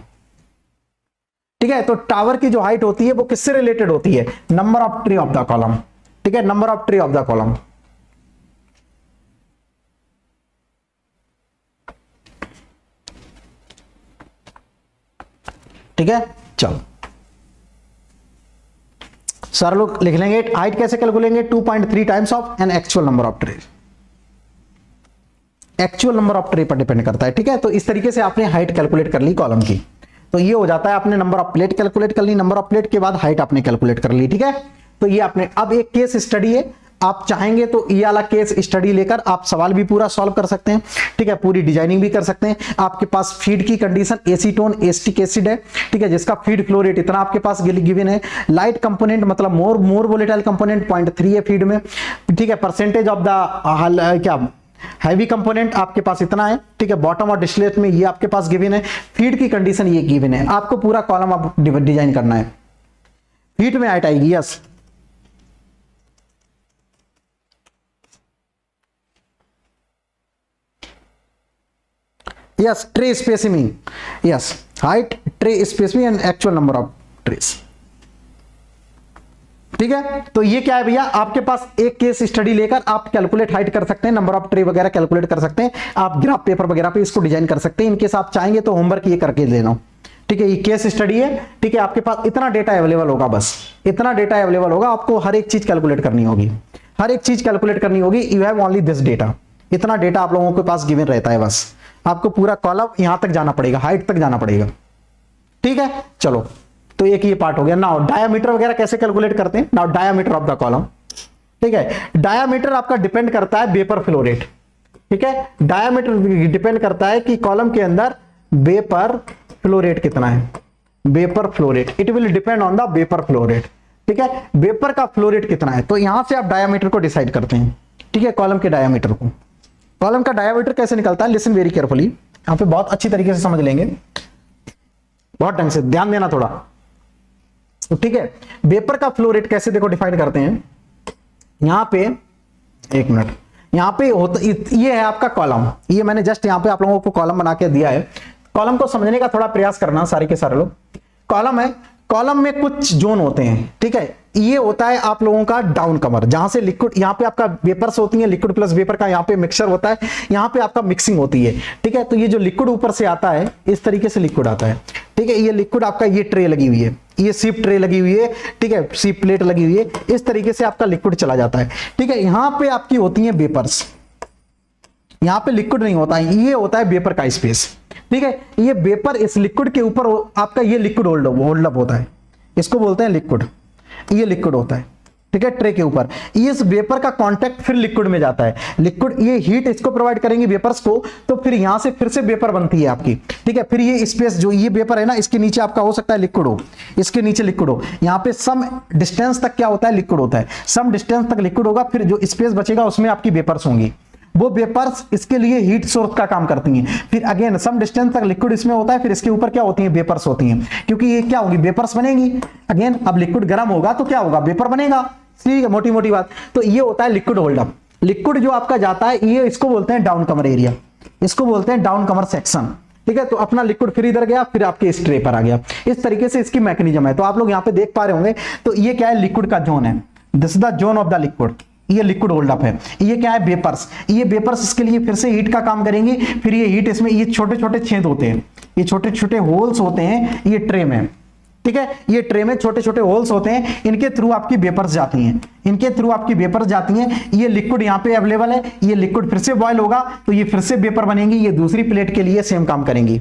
[SPEAKER 1] ठीक है। तो टावर की जो हाइट होती है वो किससे रिलेटेड होती है? Number of tray of the column, ठीक है, number of tray of the column. ठीक है, चलो सारे लोग लिख लेंगे। हाइट कैसे कैलकुलेंगे? 2.3 times of an actual number of tray. Actual number of tray पर डिपेंड करता है, ठीक है। तो इस तरीके से आपने हाइट कैलकुलेट कर ली कॉलम की, तो ये हो जाता है, आपने नंबर ऑफ प्लेट कैलकुलेट कर ली, नंबर ऑफ प्लेट के बाद हाइट आपने कैलकुलेट कर ली, ठीक है। तो ये आपने, अब एक केस स्टडी है, आप चाहेंगे तो ये वाला केस स्टडी लेकर आप सवाल भी पूरा सॉल्व कर सकते हैं, ठीक है, पूरी डिजाइनिंग भी कर सकते हैं। आपके पास फीड की कंडीशन एसीटोन एसिटिक एसिड है, ठीक है, जिसका फीड फ्लो रेट इतना आपके पास गिवन है। लाइट कंपोनेंट मतलब मोर वोलेटाइल कंपोनेंट 0.3 है फीड में, ठीक है। परसेंटेज ऑफ द क्या हैवी कंपोनेंट आपके पास इतना है, ठीक है। बॉटम और डिस्टिलेट में ये आपके पास गिवन है। फीड की कंडीशन ये गिवन है। आपको पूरा कॉलम आप डिजाइन करना है। फीड में हाइट आएगी, yes, yes, tray spacing, yes, height tray spacing and actual number of trays, ठीक है। तो ये क्या है भैया, आपके पास एक केस स्टडी लेकर आप कैलकुलेट हाइट कर सकते हैं, नंबर ऑफ ट्रे वगैरह कैलकुलेट कर सकते हैं, आप ग्राफ पेपर वगैरह पे इसको डिजाइन कर सकते हैं। इनकेस आप चाहेंगे तो होमवर्क ये करके लेना, ठीक है। ये केस स्टडी है, ठीक है। आपके पास इतना डेटा अवेलेबल होगा, बस इतना डेटा अवेलेबल होगा, आपको हर एक चीज कैलकुलेट करनी होगी, हर एक चीज कैलकुलेट करनी होगी। You have only this data, इतना डेटा आप लोगों के पास गिवन रहता है, बस आपको पूरा कॉलम यहां तक जाना पड़ेगा, हाइट तक जाना पड़ेगा, ठीक है। चलो, तो एक ये पार्ट हो गया। नाउ डायामीटर वगैरह कैसे कैलकुलेट करते हैं? Now diameter of the column, ठीक है। डायामीटर आपका डिपेंड करता है वेपर फ्लो रेट, ठीक है। डायामीटर डिपेंड करता है कि कॉलम के अंदर वेपर फ्लो रेट कितना है, vapour flow rate, it will depend on the vapour flow rate, ठीक है। वेपर का फ्लो रेट कितना है, तो यहां से आप डायामीटर को डिसाइड करते हैं, ठीक है। कॉलम के डायामीटर को, कॉलम का डायामीटर कैसे निकलता है? लिसन वेरी केयरफुली, यहां पे बहुत अच्छी तरीके से समझ लेंगे, बहुत ढंग से ध्यान देना थोड़ा, ठीक है। वेपर का फ्लो रेट कैसे देखो डिफाइन करते हैं, यहां पे एक मिनट, यहां पे होता, ये है आपका कॉलम, ये मैंने जस्ट यहां पे आप लोगों को कॉलम बना के दिया है। कॉलम को समझने का थोड़ा प्रयास करना सारे के सारे लोग। कॉलम है, कॉलम में कुछ जोन होते हैं, ठीक है। ये होता है आप लोगों का डाउन कमर, जहां से लिक्विड, यहां पे आपका वेपर्स होती हैं, लिक्विड प्लस वेपर का यहां पे मिक्सचर होता है, यहां पे आपका मिक्सिंग होती है, ठीक है। तो ये जो लिक्विड ऊपर से आता है, इस तरीके से लिक्विड आता है, ठीक है। ये लिक्विड आपका, ये ट्रे लगी हुई है, ये सीप ट्रे लगी हुई है, ठीक है, सीप प्लेट लगी हुई है, इस तरीके से आपका लिक्विड चला जाता है, ठीक है। यहां पे आपकी होती है वेपर्स, यहां पे लिक्विड नहीं होता है, ये होता है वेपर का स्पेस, ठीक है। ये वेपर इस लिक्विड के ऊपर आपका ये लिक्विड होल्ड अप होता है, इसको बोलते हैं लिक्विड, ये लिक्विड होता है, ठीक है, ट्रे के ऊपर। इस वेपर का कांटेक्ट फिर लिक्विड में जाता है, लिक्विड ये हीट इसको प्रोवाइड करेंगे वेपर्स को, तो फिर यहां से फिर से वेपर बनती है आपकी, ठीक है। फिर ये स्पेस जो ये वेपर है ना, इसके नीचे आपका हो सकता है लिक्विड हो, इसके नीचे लिक्विड हो, यहां पे सम डिस्टेंस तक क्या होता है, लिक्विड होता है, सम डिस्टेंस तक लिक्विड होगा, फिर जो स्पेस बचेगा उसमें आपकी वेपर्स होंगी, वो वेपर्स इसके लिए हीट सोर्स का काम करती हैं। फिर अगेन सम डिस्टेंस तक लिक्विड इसमें होता है, फिर इसके ऊपर क्या होती है, वेपर्स होती हैं, क्योंकि ये क्या होगी, वेपर्स बनेगी। अगेन अब लिक्विड गर्म होगा तो क्या होगा, वेपर बनेगा, ठीक है, मोटी मोटी बात। तो ये होता है लिक्विड होल्डअप। लिक्विड जो आपका जाता है ये इसको बोलते हैं डाउन कमर एरिया, इसको बोलते हैं डाउन कमर सेक्शन, ठीक है। तो अपना लिक्विड फिर इधर गया, फिर आपके इस ट्रे पर आ गया, इस तरीके से इसकी मैकेनिज्म है। तो आप लोग यहाँ पे देख पा रहे होंगे, तो ये क्या है, लिक्विड का जोन है, this is the zone of the liquid, ये लिक्विड होल्डअप है। ये क्या है, वेपर्स, ये वेपर्स इसके लिए फिर से हीट का काम करेंगे, फिर ये हीट इसमें, ये छोटे छोटे छेद होते हैं, ये छोटे छोटे होल्स होते हैं ये ट्रे में, ठीक है, ये ट्रे में छोटे छोटे होल्स होते हैं, इनके थ्रू आपकी वेपर्स जाती हैं, इनके थ्रू आपकी वेपर्स जाती हैं। ये लिक्विड यहाँ पे अवेलेबल है, ये लिक्विड फिर से बॉयल होगा तो ये फिर से वेपर बनेंगी, ये दूसरी प्लेट के लिए सेम काम करेंगी,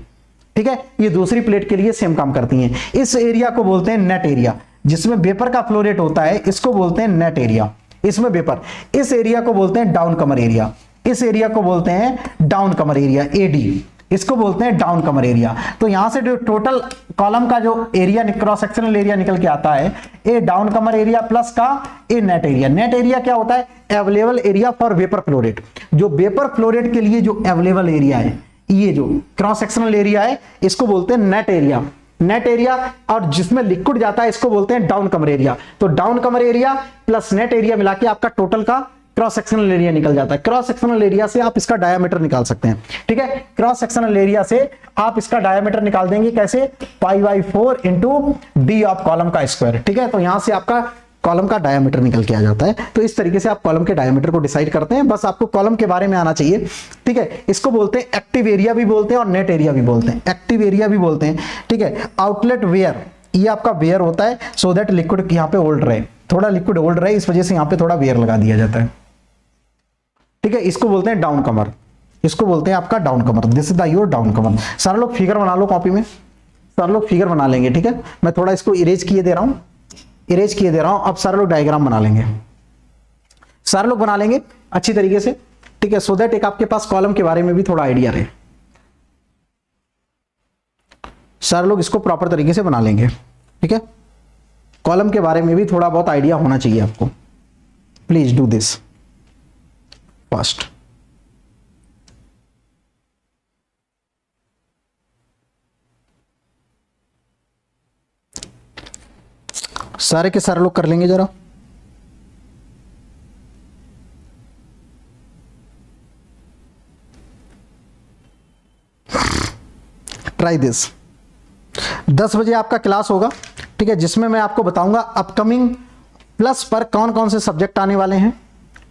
[SPEAKER 1] ठीक है, ये दूसरी प्लेट के लिए सेम काम करती हैं। इस एरिया को बोलते हैं नेट एरिया, जिसमें वेपर का फ्लो रेट होता है, इसको बोलते हैं नेट एरिया, इसमें वेपर। इस एरिया को बोलते हैं डाउन कमर एरिया, इस एरिया को बोलते हैं डाउन कमर एरिया, एडी, इसको बोलते हैं डाउन कमर एरिया। तो यहां से जो टोटल कॉलम का जो एरिया क्रॉस सेक्शनल एरिया निकल के आता है, ए डाउन कमर एरिया प्लस का ए नेट एरिया। नेट एरिया क्या होता है, available area for vapour flow rate, जो वेपर फ्लो रेट के लिए जो अवेलेबल एरिया है, ये जो क्रॉस सेक्शनल एरिया है इसको बोलते हैं नेट एरिया, नेट एरिया। और जिसमें लिक्विड जाता है इसको बोलते हैं डाउन कमर एरिया। तो डाउन कमर एरिया प्लस नेट एरिया मिला के आपका टोटल का क्रॉस सेक्शनल एरिया निकल जाता है। क्रॉस सेक्शनल एरिया से आप इसका डायामीटर निकाल सकते हैं, ठीक है, क्रॉस सेक्शनल एरिया से आप इसका डायामीटर निकाल देंगे, कैसे, π/4 इंटू डी ऑफ कॉलम का स्क्वायर, ठीक है। तो यहां से आपका कॉलम का डायामीटर निकल के आ जाता है। तो इस तरीके से आप कॉलम के डायामीटर को डिसाइड करते हैं, बस आपको कॉलम के बारे में आना चाहिए, ठीक है। इसको बोलते हैं एक्टिव एरिया भी बोलते हैं और नेट एरिया भी बोलते हैं, एक्टिव एरिया भी बोलते हैं, ठीक है। आउटलेट वेयर, ये आपका वेयर होता है, सो दैट लिक्विड यहाँ पे होल्ड रहे, थोड़ा लिक्विड होल्ड रहे, इस वजह से यहाँ पे थोड़ा वेयर लगा दिया जाता है, ठीक है। इसको बोलते हैं डाउन कमर, इसको बोलते हैं आपका downcomer, this is the your downcomer. सारे लोग फिगर बना लो कॉपी में, सारे लोग फिगर बना लेंगे, ठीक है। मैं थोड़ा इसको इरेज किए दे रहा हूं, इरेज किए दे रहा हूं। अब सारे लोग डायग्राम बना लेंगे, सारे लोग बना लेंगे अच्छी तरीके से, ठीक है, सो दैट एक आपके पास कॉलम के बारे में भी थोड़ा आइडिया रहे। सारे लोग इसको प्रॉपर तरीके से बना लेंगे, ठीक है। कॉलम के बारे में भी थोड़ा बहुत आइडिया होना चाहिए आपको। Please do this fast. सारे के सारे लोग कर लेंगे जरा। Try this. 10 बजे आपका क्लास होगा, ठीक है, जिसमें मैं आपको बताऊंगा अपकमिंग प्लस पर कौन कौन से सब्जेक्ट आने वाले हैं,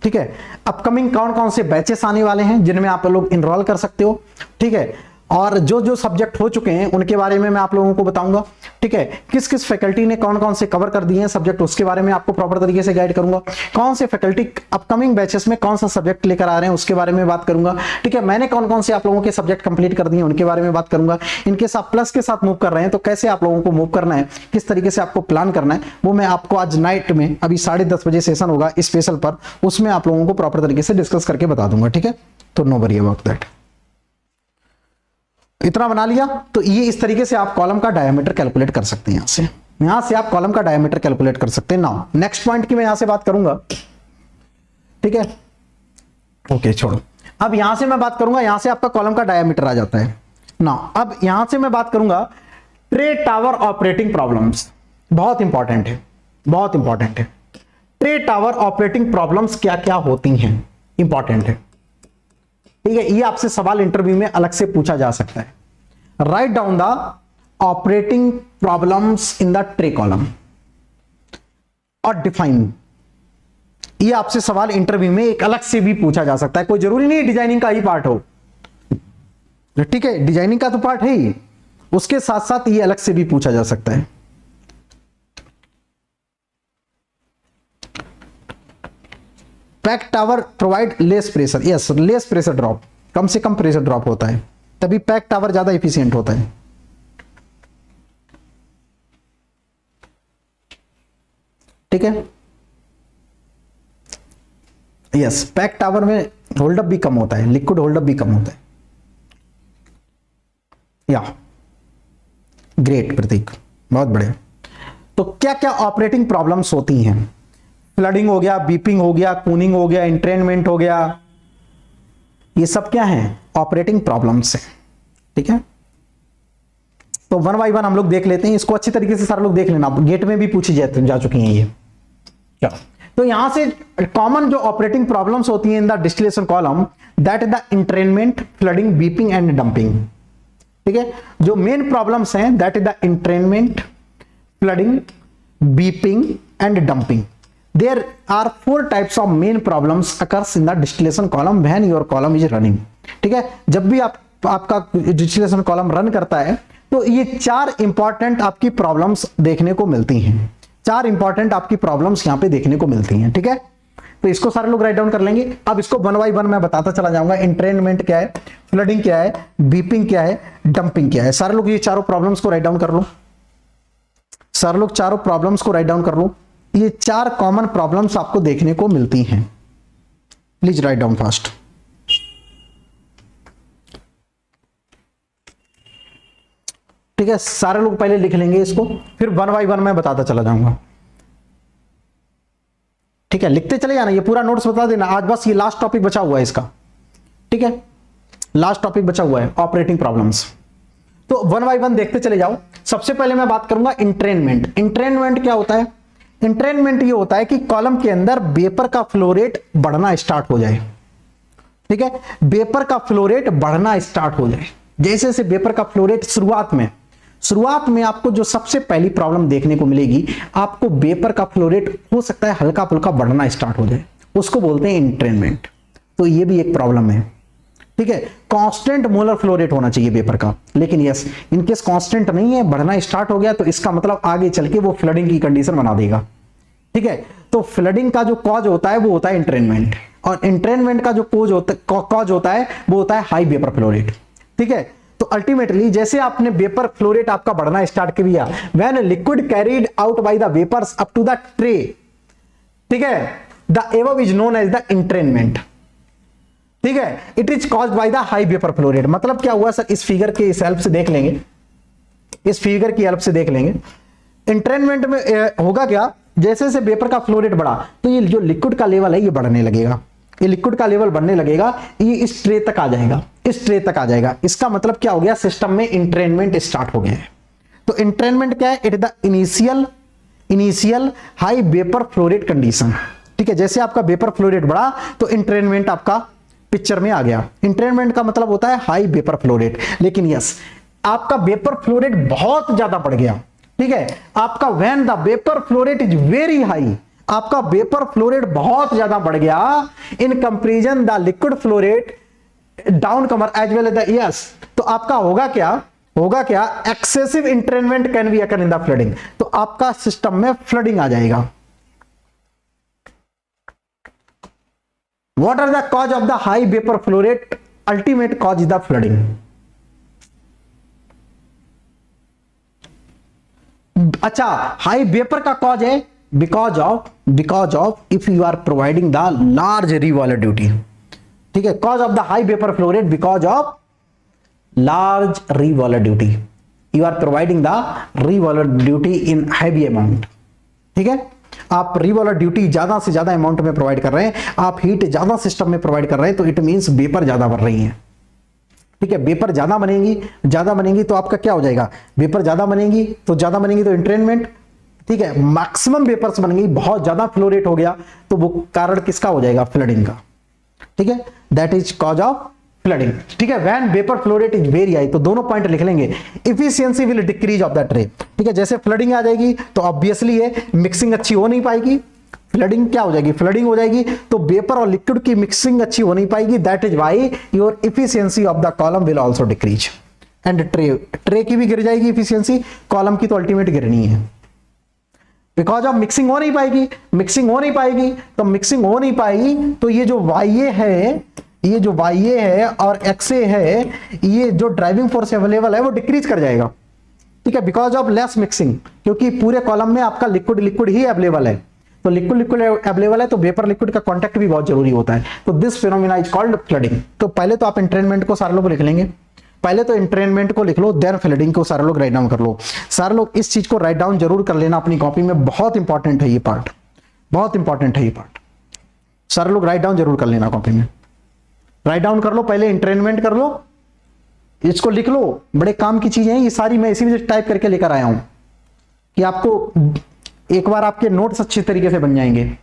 [SPEAKER 1] ठीक है। अपकमिंग कौन कौन से बैचेस आने वाले हैं जिनमें आप लोग इनरोल कर सकते हो, ठीक है। और जो जो सब्जेक्ट हो चुके हैं उनके बारे में मैं आप लोगों को बताऊंगा, ठीक है। किस किस फैकल्टी ने कौन कौन से कवर कर दिए हैं सब्जेक्ट, उसके बारे में आपको प्रॉपर तरीके से गाइड करूंगा। कौन से फैकल्टी अपकमिंग बैचेस में कौन सा सब्जेक्ट लेकर आ रहे हैं उसके बारे में बात करूंगा, ठीक है। मैंने कौन कौन से आप लोगों के सब्जेक्ट कंप्लीट कर दिए उनके बारे में बात करूंगा। इनकेस आप प्लस के साथ मूव कर रहे हैं तो कैसे आप लोगों को मूव करना है, किस तरीके से आपको प्लान करना है, वो मैं आपको आज नाइट में अभी 10:30 बजे सेशन होगा स्पेशल पर, उसमें आप लोगों को प्रॉपर तरीके से डिस्कस करके बता दूंगा, ठीक है। तो नो वरी अबाउट दैट। इतना बना लिया तो ये इस तरीके से आप कॉलम का डायमीटर कैलकुलेट कर सकते हैं। यहां से आप कॉलम का डायमीटर कैलकुलेट कर सकते हैं। नाउ नेक्स्ट पॉइंट की मैं यहां से बात करूंगा, ठीक है, ओके छोड़ो। अब यहां से मैं बात करूंगा, यहां से आपका कॉलम का डायमीटर आ जाता है। नाउ अब यहां से मैं बात करूंगा ट्रे टावर ऑपरेटिंग प्रॉब्लम्स। बहुत इंपॉर्टेंट है, बहुत इंपॉर्टेंट है। ट्रे टावर ऑपरेटिंग प्रॉब्लम्स क्या क्या होती हैं, इंपॉर्टेंट है, ठीक है। ये आपसे सवाल इंटरव्यू में अलग से पूछा जा सकता है। Write down the operating problems in the tray column और डिफाइन। ये आपसे सवाल इंटरव्यू में एक अलग से भी पूछा जा सकता है, कोई जरूरी नहीं डिजाइनिंग का ही पार्ट हो, ठीक है, डिजाइनिंग का तो पार्ट है ही, उसके साथ साथ ये अलग से भी पूछा जा सकता है। Pack tower provide less pressure, yes, less pressure drop, कम से कम प्रेशर ड्रॉप होता है, तभी पैक टावर ज्यादा एफिशिएंट होता है, ठीक है। यस, पैक टावर में होल्डअप भी कम होता है, लिक्विड होल्डअप भी कम होता है। या ग्रेट प्रतीक, बहुत बढ़िया। तो क्या क्या ऑपरेटिंग प्रॉब्लम्स होती हैं? फ्लडिंग हो गया, बीपिंग हो गया, कूनिंग हो गया, एंट्रेनमेंट हो गया, ये सब क्या है? ऑपरेटिंग प्रॉब्लम्स है। ठीक है, तो वन बाय वन हम लोग देख लेते हैं इसको, अच्छी तरीके से सारे लोग देख लेना, गेट में भी पूछी जा चुकी हैं ये। चलो, तो यहां से कॉमन जो ऑपरेटिंग प्रॉब्लम्स होती हैं in the distillation column, that is the entrainment, flooding, beeping and dumping. ठीक है, जो मेन प्रॉब्लम्स हैं that is the entrainment, flooding, beeping and dumping. There are 4 types of main problems occurs in the distillation column when your column is running। ठीक है, जब भी आपका distillation column run करता है तो ये 4 इंपॉर्टेंट आपकी प्रॉब्लम्स देखने को मिलती हैं। 4 इंपॉर्टेंट आपकी प्रॉब्लम्स यहां पे देखने को मिलती हैं। ठीक है, तो इसको सारे लोग राइट डाउन कर लेंगे। अब इसको वन बाय वन मैं बताता चला जाऊंगा। एंट्रेनमेंट क्या है, फ्लडिंग क्या है, बीपिंग क्या है, डंपिंग क्या है। सारे लोग ये चारों प्रॉब्लम्स को राइट डाउन कर लो। सारे लोग चारों प्रॉब्लम्स को राइट डाउन कर लो। ये 4 कॉमन प्रॉब्लम्स आपको देखने को मिलती हैं। Please write down fast. ठीक है, सारे लोग पहले लिख लेंगे इसको, फिर वन बाय वन मैं बताता चला जाऊंगा। ठीक है, लिखते चले जाना, ये पूरा नोट्स बता देना। आज बस ये लास्ट टॉपिक बचा हुआ है इसका। ठीक है, लास्ट टॉपिक बचा हुआ है ऑपरेटिंग प्रॉब्लम्स। तो वन बाय वन देखते चले जाओ। सबसे पहले मैं बात करूंगा एंट्रेनमेंट। एंट्रेनमेंट क्या होता है? एंट्रेनमेंट ये होता है कि कॉलम के अंदर वेपर का फ्लो रेट बढ़ना स्टार्ट हो जाए। ठीक है, वेपर का फ्लो रेट बढ़ना स्टार्ट हो जाए। जैसे जैसे वेपर का फ्लो रेट शुरुआत में आपको जो सबसे पहली प्रॉब्लम देखने को मिलेगी, आपको वेपर का फ्लो रेट हो सकता है हल्का फुल्का बढ़ना स्टार्ट हो जाए, उसको बोलते हैं एंट्रेनमेंट। तो ये भी एक प्रॉब्लम है। ठीक है, कांस्टेंट मोलर फ्लो रेट होना चाहिए वेपर का, लेकिन यस इनकेस कांस्टेंट नहीं है, बढ़ना स्टार्ट हो गया, तो इसका मतलब आगे चल के वो फ्लडिंग की कंडीशन बना देगा। ठीक है, तो फ्लडिंग का जो कॉज होता है वो होता है एंट्रेनमेंट, और एंट्रेनमेंट का जो कॉज होता है वो होता है हाई वेपर फ्लो रेट। ठीक है, तो अल्टीमेटली जैसे आपने वेपर फ्लो रेट आपका बढ़ना स्टार्ट कर दिया, when liquid carried out by the vapours up to the tray, ठीक है, the above is known as the entrainment. ठीक है, it is caused by the high vapour flow rate. मतलब क्या हुआ सर, इस फिगर के हेल्प से देख लेंगे, इस फिगर की हेल्प से देख लेंगे। एंट्रेनमेंट में होगा क्या, जैसे जैसे वेपर का फ्लो रेट बढ़ा तो ये जो लिक्विड का लेवल है ये बढ़ने लगेगा, ये लिक्विड का लेवल बढ़ने लगेगा, ये इस ट्रे तक आ जाएगा, इस ट्रे तक आ जाएगा। इसका मतलब क्या हो गया, सिस्टम में एंट्रेनमेंट स्टार्ट हो गया है। तो एंट्रेनमेंट क्या है, it is the initial high vapour flow rate condition. ठीक है, जैसे आपका वेपर फ्लो रेट बढ़ा तो एंट्रेनमेंट आपका पिक्चर में आ गया। एंट्रेनमेंट का मतलब होता है हाई वेपर फ्लो रेट। लेकिन यस आपका वेपर फ्लो रेट बहुत ज्यादा बढ़ गया। ठीक है, आपका when the vapour flow rate is very high, आपका वेपर फ्लो रेट बहुत ज्यादा बढ़ गया in comparison the liquid flow rate downcomer as well as the yes, तो आपका होगा क्या, excessive entrainment can be occur in the flooding. तो आपका सिस्टम में फ्लडिंग आ जाएगा। What are the cause of the high vapor flow rate? Ultimate cause is the flooding. अच्छा, high vapour का कॉज है because of if you are providing the large revolver duty. ठीक है, cause of the high vapour flow rate because of large revolver duty, you are providing the revolver duty in heavy amount. ठीक है, आप revolver duty ज्यादा से ज्यादा amount में provide कर रहे हैं, आप हीट ज्यादा सिस्टम में प्रोवाइड कर रहे हैं, तो इट मींस वेपर ज्यादा बढ़ रही है। ठीक है, वेपर ज्यादा बनेंगी तो आपका क्या हो जाएगा, वेपर ज्यादा बनेंगी तो एंट्रेनमेंट। ठीक है, मैक्सिमम वेपर्स बन गई, बहुत ज्यादा फ्लो रेट हो गया, तो वो कारण किसका हो जाएगा, फ्लडिंग का। ठीक है, that is cause of flooding. ठीक है, when vapour flow rate is very high, तो दोनों पॉइंट लिख लेंगे। Efficiency will decrease of the tray. ठीक है, जैसे फ्लडिंग आ जाएगी तो ऑब्वियसली है मिक्सिंग अच्छी हो नहीं पाएगी, फ्लडिंग क्या हो जाएगी, फ्लडिंग हो जाएगी, तो वेपर और लिक्विड की मिक्सिंग अच्छी हो नहीं पाएगी। That is why your efficiency of the column will also decrease and tray की भी गिर जाएगी इफिशियंसी, कॉलम की तो अल्टीमेट गिरनी है। बिकॉज ऑफ मिक्सिंग हो नहीं पाएगी, तो मिक्सिंग हो नहीं पाएगी तो ये जो YA है और XA है, ये जो ड्राइविंग फोर्स अवेलेबल है वो डिक्रीज कर जाएगा। ठीक है, बिकॉज ऑफ लेस मिक्सिंग, क्योंकि पूरे कॉलम में आपका लिक्विड ही अवेलेबल है। तो लिक्विड लिक्विड अवेलेबल है, तो वेपर लिक्विड का कांटेक्ट भी बहुत जरूरी होता है। तो this phenomena is called flooding. तो पहले तो आप एंट्रेनमेंट को सारे लोग लिख लेंगे, पहले तो एंट्रेनमेंट को लिख लो, देन फ्लडिंग को सारे लोग राइट डाउन कर लो। सारे लोग इस चीज को राइट डाउन जरूर कर लेना अपनी कॉपी में, बहुत इंपॉर्टेंट है ये पार्ट, बहुत इंपॉर्टेंट है ये पार्ट। सारे लोग राइट डाउन जरूर कर लेना कॉपी में, राइट डाउन कर लो, पहले एंट्रेनमेंट कर लो, इसको लिख लो। बड़े काम की चीजें हैं ये सारी, मैं इसी वजह टाइप करके लेकर आया हूं कि आपको एक बार आपके नोट्स अच्छे तरीके से बन जाएंगे।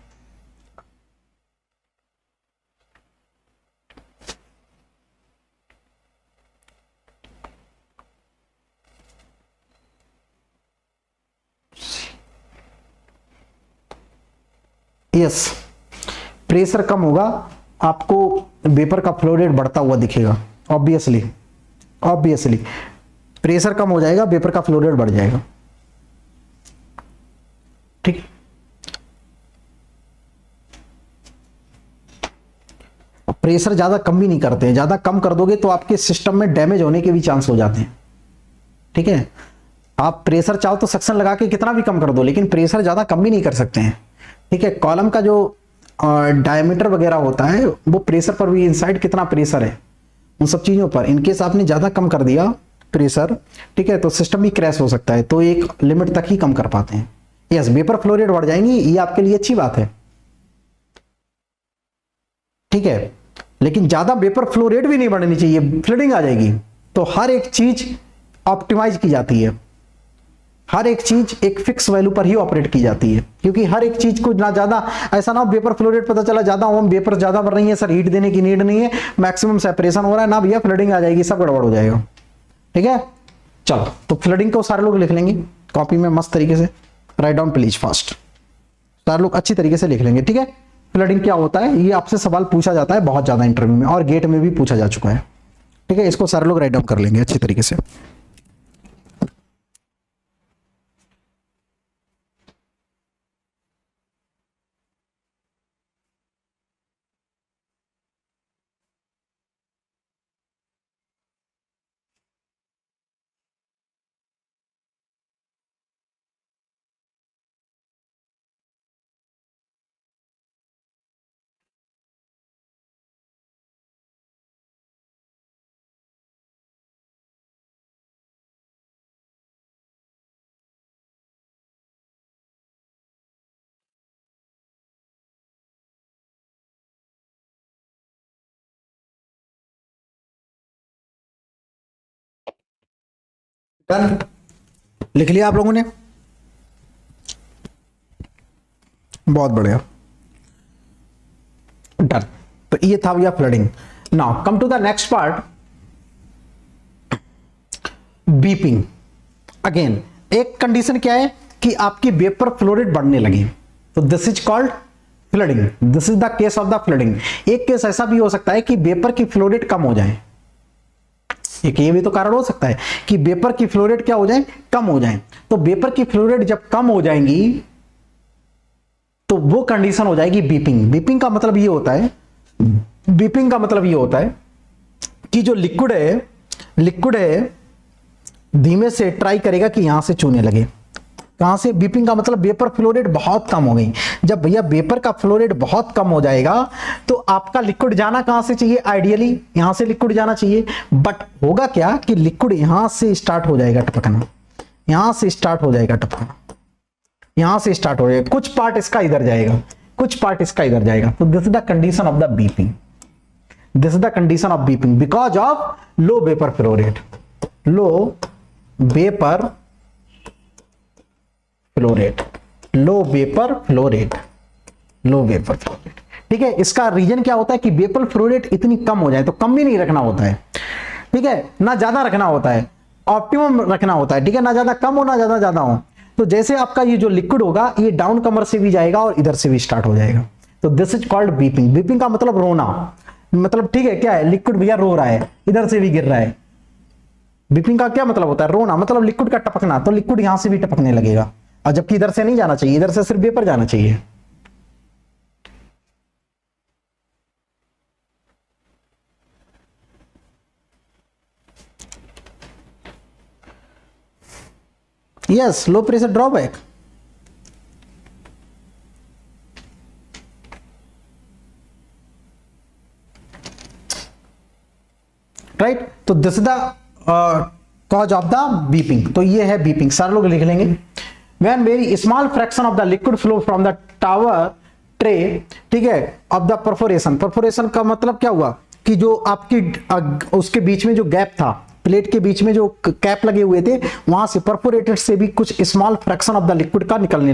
[SPEAKER 1] यस, प्रेशर कम होगा, आपको वेपर का फ्लो रेट बढ़ता हुआ दिखेगा। ऑब्वियसली ऑब्वियसली प्रेशर कम हो जाएगा, वेपर का फ्लो रेट बढ़ जाएगा। ठीक, प्रेशर ज्यादा कम भी नहीं करते हैं, ज्यादा कम कर दोगे तो आपके सिस्टम में डैमेज होने के भी चांस हो जाते हैं। ठीक है, आप प्रेशर चाहो तो सक्शन लगा के कितना भी कम कर दो, लेकिन प्रेशर ज्यादा कम भी नहीं कर सकते हैं। ठीक है, कॉलम का जो डायमीटर वगैरह होता है वो प्रेशर पर भी, इनसाइड कितना प्रेशर है उन सब चीजों पर, इनकेस आपने ज्यादा कम कर दिया प्रेशर, ठीक है, तो सिस्टम भी क्रैश हो सकता है। तो एक लिमिट तक ही कम कर पाते हैं। यस, वेपर फ्लो रेट बढ़ जाएंगी, ये आपके लिए अच्छी बात है। ठीक है, लेकिन ज्यादा वेपर फ्लो रेट भी नहीं बढ़नी चाहिए, फ्लडिंग आ जाएगी। तो हर एक चीज ऑप्टिमाइज की जाती है, हर एक चीज एक फिक्स वैल्यू पर ही ऑपरेट की जाती है, क्योंकि हर एक चीज को ना ज्यादा, ऐसा ना हो वेपर फ्लो रेट पता चला ज्यादा हो, वेपर ज्यादा बढ़ रही है सर, हीट देने की नीड नहीं है, मैक्सिमम सेपरेशन हो रहा है ना भैया, फ्लडिंग आ जाएगी, सब गड़बड़ हो जाएगा। ठीक है, चलो तो फ्लडिंग को सारे लोग लिख लेंगे कॉपी में मस्त तरीके से, राइट डाउन प्लीज फास्ट, सारे लोग अच्छी तरीके से लिख लेंगे। ठीक है, फ्लडिंग क्या होता है, ये आपसे सवाल पूछा जाता है बहुत ज्यादा इंटरव्यू में, और गेट में भी पूछा जा चुका है। ठीक है, इसको सारे लोग राइट डाउन कर लेंगे अच्छी तरीके से। डन, लिख लिया आप लोगों ने, बहुत बढ़िया, डन। तो ये था भैया flooding. Now come to the next part, weeping. अगेन एक कंडीशन क्या है कि आपकी वेपर फ्लो रेट बढ़ने लगी, तो this is called flooding, this is the case of the flooding. एक केस ऐसा भी हो सकता है कि वेपर की फ्लो रेट कम हो जाए, एक ये भी तो कारण हो सकता है कि वेपर की फ्लो रेट क्या हो जाए, कम हो जाए। तो वेपर की फ्लो रेट जब कम हो जाएंगी तो वो कंडीशन हो जाएगी बीपिंग। बीपिंग का मतलब ये होता है, बीपिंग का मतलब ये होता है कि जो लिक्विड है धीमे से ट्राई करेगा कि यहां से चूने लगे। कहां से? बीपिंग का मतलब वेपर फ्लो रेट बहुत कम हो गई। जब भैया वेपर का फ्लो रेट बहुत कम हो जाएगा तो आपका लिक्विड जाना कहां से चाहिए? आइडियली यहां से लिक्विड जाना चाहिए, बट होगा क्या कि लिक्विड यहां से स्टार्ट हो जाएगा टपकना, यहां से स्टार्ट हो जाएगा टपकना, यहां से स्टार्ट हो जाएगा, कुछ पार्ट इसका इधर जाएगा, कुछ पार्ट इसका इधर जाएगा। तो this is the condition of the beeping, this is the condition of beeping because of low vapour flow rate, low vapour flow rate, low vapour flow rate, low vapour flow rate. ठीक है, इसका reason क्या होता है कि vapour flow rate इतनी कम हो जाए, तो कम भी नहीं रखना होता है, ठीक है, ना ज्यादा रखना होता है, ऑप्टिमम रखना होता है, ठीक है, ना ज्यादा कम हो ना ज्यादा ज्यादा हो। तो जैसे आपका ये जो लिक्विड होगा ये डाउन कमर से भी जाएगा और इधर से भी स्टार्ट हो जाएगा। तो this is called beeping. Beeping का मतलब रोना, मतलब ठीक है, क्या है, लिक्विड भैया रो रहा है, इधर से भी गिर रहा है। बीपिंग का क्या मतलब होता है? रोना, मतलब लिक्विड का टपकना, तो लिक्विड यहां से भी टपकने लगेगा, और जबकि इधर से नहीं जाना चाहिए, इधर से सिर्फ वेपर जाना चाहिए। Yes, low pressure drawback, right. तो this is the cause of the weeping. तो ये है बीपिंग, सारे लोग लिख लेंगे। When very small fraction of the liquid flow from the tower tray, ठीक है, ऑफ द परफोरेशन। परफोरेशन का मतलब क्या हुआ कि जो आपकी उसके बीच में जो गैप था, प्लेट के बीच में जो कैप लगे हुए थे, वहां से परफोरेटेड से भी कुछ small fraction of the liquid का निकलने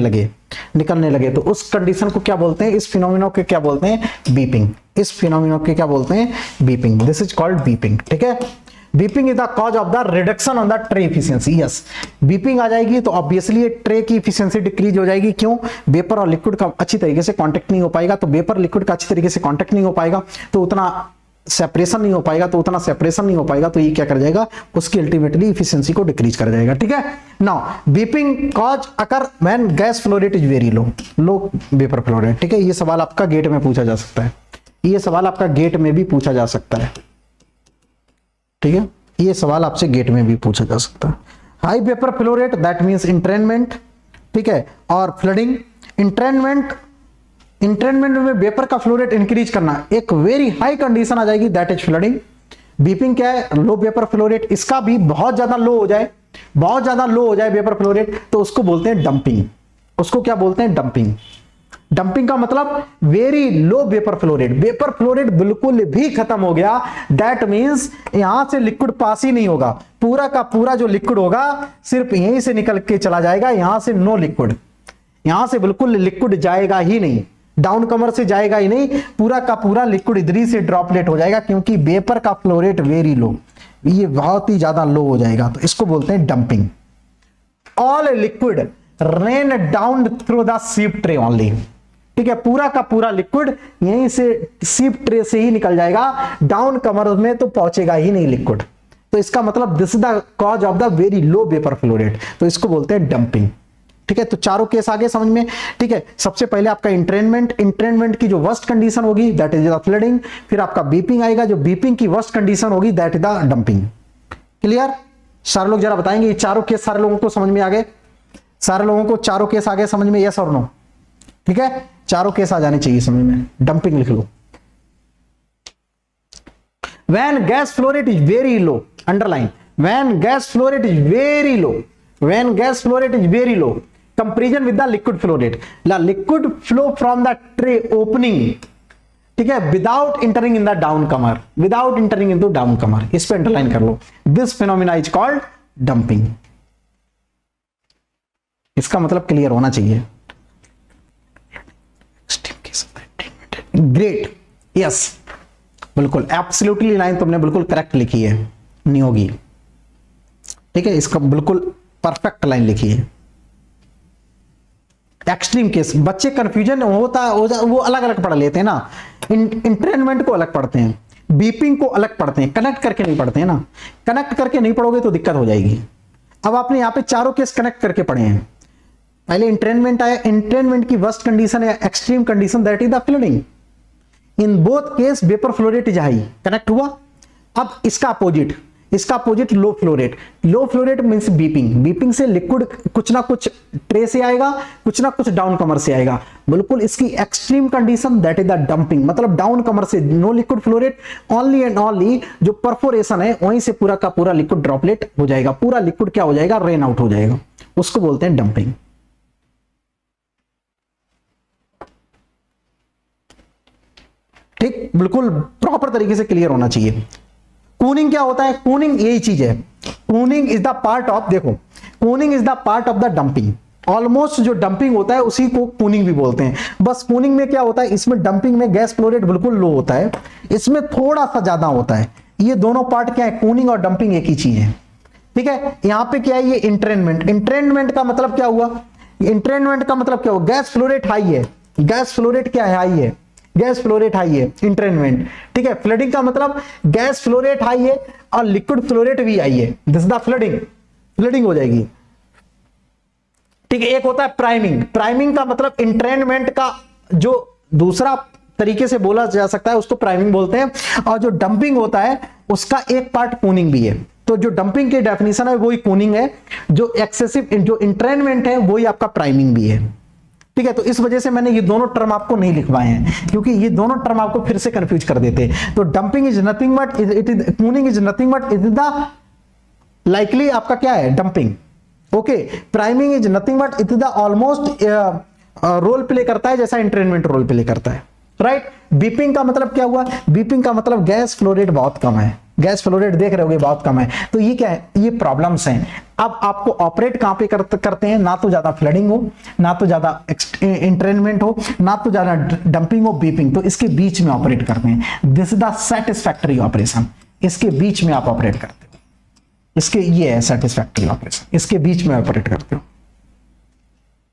[SPEAKER 1] लगे। तो उस कंडीशन को क्या बोलते हैं, इस फिनोमिना को क्या बोलते हैं, बीपिंग। इस फिनोमिना को क्या बोलते हैं, weeping. This is called weeping, ठीक है। Weeping is the cause of the reduction on the tray efficiency. Yes, weeping आ जाएगी तो ऑब्वियसली ये ट्रे की इफिशियंसी डिक्रीज हो जाएगी। क्यों, वेपर और लिक्विड का अच्छी तरीके से कांटेक्ट नहीं हो पाएगा। तो वेपर लिक्विड का अच्छी तरीके से कांटेक्ट नहीं हो पाएगा तो उतना सेपरेशन नहीं हो पाएगा। तो ये क्या कर जाएगा, उसकी अल्टीमेटली इफिशियंसी को डिक्रीज कर जाएगा, ठीक है। Now beeping cause occur when gas flow rate is very low vapour flow rate, ठीक है। ये सवाल आपका गेट में पूछा जा सकता है, ये सवाल आपका गेट में भी पूछा जा सकता है, ठीक है। ये सवाल आपसे गेट में भी पूछा जा सकता है। High vapour flow rate that means entrainment, ठीक है, और फ्लडिंग। इंट्रेनमेंट में वेपर का फ्लो रेट इंक्रीज करना, एक वेरी हाई कंडीशन आ जाएगी, दैट इज फ्लडिंग। बीपिंग क्या है, लो वेपर फ्लो रेट। इसका भी बहुत ज्यादा लो हो जाए वेपर फ्लो रेट तो उसको बोलते हैं डंपिंग। उसको क्या बोलते हैं, डंपिंग। डंपिंग का मतलब very low vapour flow rate बिल्कुल भी खत्म हो गया, दैट मींस यहां से लिक्विड पास ही नहीं होगा, पूरा का पूरा जो लिक्विड होगा सिर्फ यहीं से निकल के चला जाएगा, यहां से नो लिक्विड, यहां से बिल्कुल लिक्विड जाएगा ही नहीं, डाउन कमर से जाएगा ही नहीं, पूरा का पूरा लिक्विड इधर ही से ड्रॉपलेट हो जाएगा, क्योंकि वेपर का फ्लो रेट वेरी लो, ये बहुत ही ज्यादा लो हो जाएगा। तो इसको बोलते हैं dumping. All liquid rain down through the ship tray only, ठीक है, पूरा का पूरा लिक्विड यहीं से सीप ट्रे से ही निकल जाएगा, डाउन कमर में तो पहुंचेगा ही नहीं लिक्विड। तो इसका मतलब this is the cause of the very low vapour flow rate, तो इसको बोलते हैं डंपिंग, ठीक है। तो चारों केस आगे समझ में, ठीक है। सबसे पहले आपका इंट्रेनमेंट की जो वर्स्ट कंडीशन होगी दैट इज द फ्लडिंग, फिर आपका बीपिंग आएगा, जो बीपिंग की वर्स्ट कंडीशन होगी that is the dumping. Clear, सारे लोग जरा बताएंगे, ये चारों केस सारे लोगों को समझ में आ गए, सारे लोगों को चारों केस आ गए समझ में, यस और नो, ठीक है, चारों केस आ जाने चाहिए समझ में। डंपिंग लिख लो। When gas flow rate is very low, underline, when gas flow rate is very low comparison with the liquid flow rate, liquid flow from the tray opening, ठीक है, without entering in the downcomer, इस पे underline कर लो। This phenomena is called dumping. इसका मतलब clear होना चाहिए। ग्रेट, यस, बिल्कुल एब्सोल्युटली लाइन तुमने बिल्कुल करेक्ट लिखी है, नहीं होगी, ठीक है, इसका बिल्कुल परफेक्ट लाइन लिखी है। एक्सट्रीम केस, बच्चे कंफ्यूजन होता है, वो अलग अलग पढ़ लेते हैं ना, इंट्रेनमेंट को अलग पढ़ते हैं, बीपिंग को अलग पढ़ते हैं, कनेक्ट करके नहीं पढ़ते हैं ना, कनेक्ट करके नहीं पढ़ोगे तो दिक्कत हो जाएगी। अब आपने यहाँ पे चारों केस कनेक्ट करके पढ़े हैं, पहले इंट्रेनमेंट आया, इंट्रेनमेंट की वर्स्ट कंडीशन है extreme condition that is the flooding. In both case vapour flow rate is high, connect हुआ। अब इसका opposite low flow rate means beeping से लिक्विड कुछ ना कुछ ट्रे से आएगा, कुछ ना कुछ डाउन कमर से आएगा, बिल्कुल इसकी extreme condition that is the dumping, मतलब डाउन कमर से no liquid flow rate, only and only जो परफोरेशन है वहीं से पूरा का पूरा लिक्विड ड्रॉपलेट हो जाएगा, पूरा लिक्विड क्या हो जाएगा, रेन आउट हो जाएगा, उसको बोलते हैं डंपिंग। ठीक, बिल्कुल प्रॉपर तरीके से क्लियर होना चाहिए। कूलिंग क्या होता है, कूलिंग यही चीज है, cooling is the part of, देखो cooling is the part of the dumping, almost जो डंपिंग होता है उसी को कूलिंग भी बोलते हैं। बस कूलिंग में क्या होता है, इसमें डंपिंग में गैस फ्लो रेट बिल्कुल लो होता है, इसमें थोड़ा सा ज्यादा होता है। ये दोनों पार्ट क्या है, कूलिंग और डंपिंग एक ही चीज है, ठीक है। यहां पे क्या है, ये इंट्रेनमेंट का मतलब क्या हुआ, इंट्रेनमेंट का मतलब क्या हुआ, गैस फ्लो रेट हाई है, गैस फ्लो रेट क्या है, हाई है, गैस फ्लो रेट हाई है, इंट्रेनमेंट, ठीक है। फ्लडिंग का मतलब गैस फ्लो रेट हाई है और लिक्विड फ्लो रेट भी हाई है, दिस इज द फ्लडिंग हो जाएगी, ठीक है। एक होता है प्राइमिंग का मतलब इंट्रेनमेंट का जो दूसरा तरीके से बोला जा सकता है उसको प्राइमिंग बोलते हैं, और जो डंपिंग होता है उसका एक पार्ट कूलिंग भी है। तो जो डंपिंग की डेफिनेशन है वही कूलिंग है, जो एक्सेसिव जो इंट्रेनमेंट है वही आपका प्राइमिंग भी है, ठीक है, तो इस वजह से मैंने ये दोनों टर्म आपको नहीं लिखवाए हैं, क्योंकि ये दोनों टर्म आपको फिर से कंफ्यूज कर देते हैं। तो dumping is nothing but it is, coning is nothing but it is the likely आपका क्या है, dumping. Okay, priming is nothing but it is the almost role play करता है जैसा एंट्रेनमेंट रोल प्ले करता है, राइट। बीपिंग का मतलब क्या हुआ, बीपिंग का मतलब गैस फ्लो रेट बहुत कम है, गैस फ्लो रेट देख रहे होगे बहुत कम है। तो ये क्या है, ये प्रॉब्लम्स हैं। अब आपको ऑपरेट कहां पे करते हैं, ना तो ज्यादा फ्लडिंग हो, ना तो ज्यादा एंट्रेनमेंट हो, ना तो ज्यादा डंपिंग हो, बीपिंग, तो इसके बीच में ऑपरेट करते हैं। This is the satisfactory operation, इसके बीच में आप ऑपरेट करते हो, इसके ये है सेटिस्फैक्टरी ऑपरेशन, इसके बीच में ऑपरेट करते हो,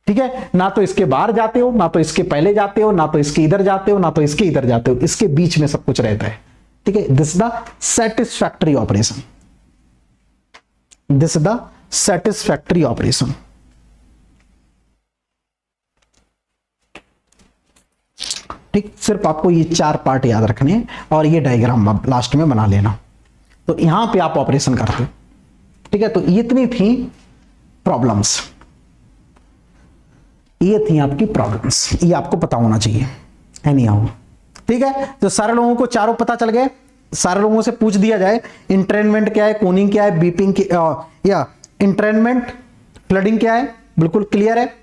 [SPEAKER 1] ठीक है। ना तो इसके बाहर जाते हो, ना तो इसके पहले जाते हो, ना तो इसके इधर जाते हो, ना तो इसके इधर जाते हो, इसके बीच में सब कुछ रहता है, ठीक है। This is the satisfactory operation, this is the satisfactory operation. ठीक, सिर्फ आपको ये 4 पार्ट याद रखने हैं और ये डायग्राम आप लास्ट में बना लेना। तो यहां पे आप ऑपरेशन करते हो, ठीक है। तो ये इतनी थी प्रॉब्लम्स, ये थी आपकी प्रॉब्लम्स, ये आपको पता होना चाहिए, एनी हाउ, ठीक है। तो सारे लोगों को चारों पता चल गए। सारे लोगों से पूछ दिया जाए इंट्रेनमेंट क्या है, कूनिंग क्या है, बीपिंग या इंट्रेनमेंट, फ्लडिंग क्या है, बिल्कुल क्लियर है।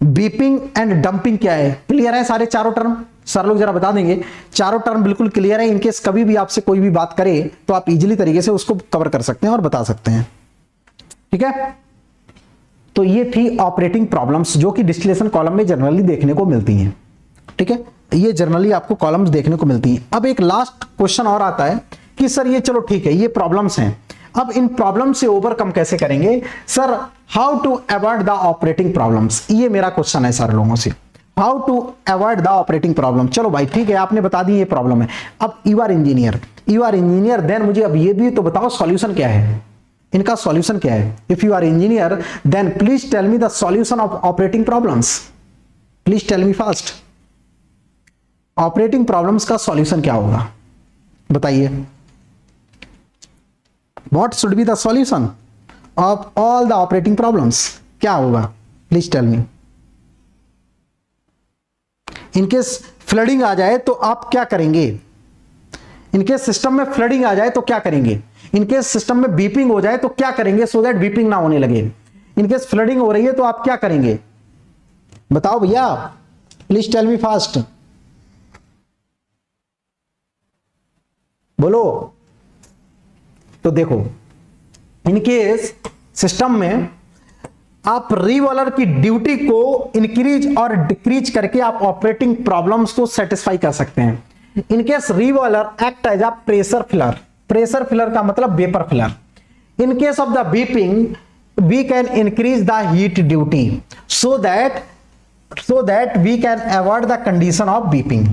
[SPEAKER 1] बीपिंग एंड डंपिंग क्या है, क्लियर है सारे चारों टर्म, सारे लोग जरा बता देंगे। चारों टर्म बिल्कुल क्लियर है। इनकेस कभी भी आपसे कोई भी बात करे तो आप इजीली तरीके से उसको कवर कर सकते हैं और बता सकते हैं, ठीक है। तो ये थी ऑपरेटिंग प्रॉब्लम्स जो कि डिस्टिलेशन कॉलम में जनरली देखने को मिलती हैं, ठीक है। ये जनरली आपको कॉलम्स देखने को मिलती हैं। अब एक लास्ट क्वेश्चन और आता है कि सर ये चलो ठीक है, ये प्रॉब्लम्स हैं, अब इन प्रॉब्लम से ओवरकम कैसे करेंगे sir, how to avoid the operating problems, ये मेरा क्वेश्चन है सारे लोगों से, how to avoid the operating problem. चलो भाई ठीक है, आपने बता दी ये प्रॉब्लम है। अब यू आर इंजीनियर, देन मुझे अब ये भी तो बताओ सॉल्यूशन क्या है, इनका सॉल्यूशन क्या है। If you are engineer then please tell me the solution of operating problems, please tell me fast, operating problems का सॉल्यूशन क्या होगा, बताइए। What should be the solution of all the operating problems, क्या होगा, please tell me. In case flooding आ जाए तो आप क्या करेंगे, इनकेस सिस्टम में फ्लडिंग आ जाए तो क्या करेंगे, इनकेस सिस्टम में बीपिंग हो जाए तो क्या करेंगे सो दैट बीपिंग ना होने लगे। इनकेस फ्लडिंग हो रही है तो आप क्या करेंगे, बताओ भैया, प्लीज टेल मी फास्ट, बोलो। तो देखो, इनकेस सिस्टम में आप रीवॉलर की ड्यूटी को इंक्रीज और डिक्रीज करके आप ऑपरेटिंग प्रॉब्लम्स को सेटिस्फाई कर सकते हैं। इनकेस रीवॉलर act as a pressure filler, pressure filler का मतलब vapour filler. In case of the weeping we can increase the heat duty so that we can avoid the condition of weeping,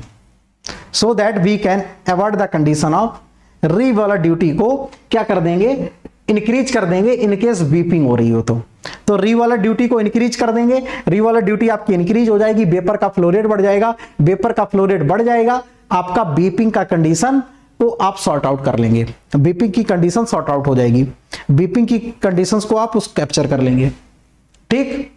[SPEAKER 1] so that we can avoid the condition of रीवॉलर duty को क्या कर देंगे, increase कर देंगे in case beeping हो रही हो तो रीवॉलर ड्यूटी को इंक्रीज कर देंगे। रीवॉलर ड्यूटी आपकी इंक्रीज हो जाएगी, वेपर का फ्लो रेट बढ़ जाएगा, वेपर का फ्लो रेट बढ़ जाएगा, आपका बीपिंग का कंडीशन को आप सॉर्ट आउट कर लेंगे, बीपिंग की कंडीशन सॉर्ट आउट हो जाएगी, बीपिंग की कंडीशंस को आप उस कैप्चर कर लेंगे, ठीक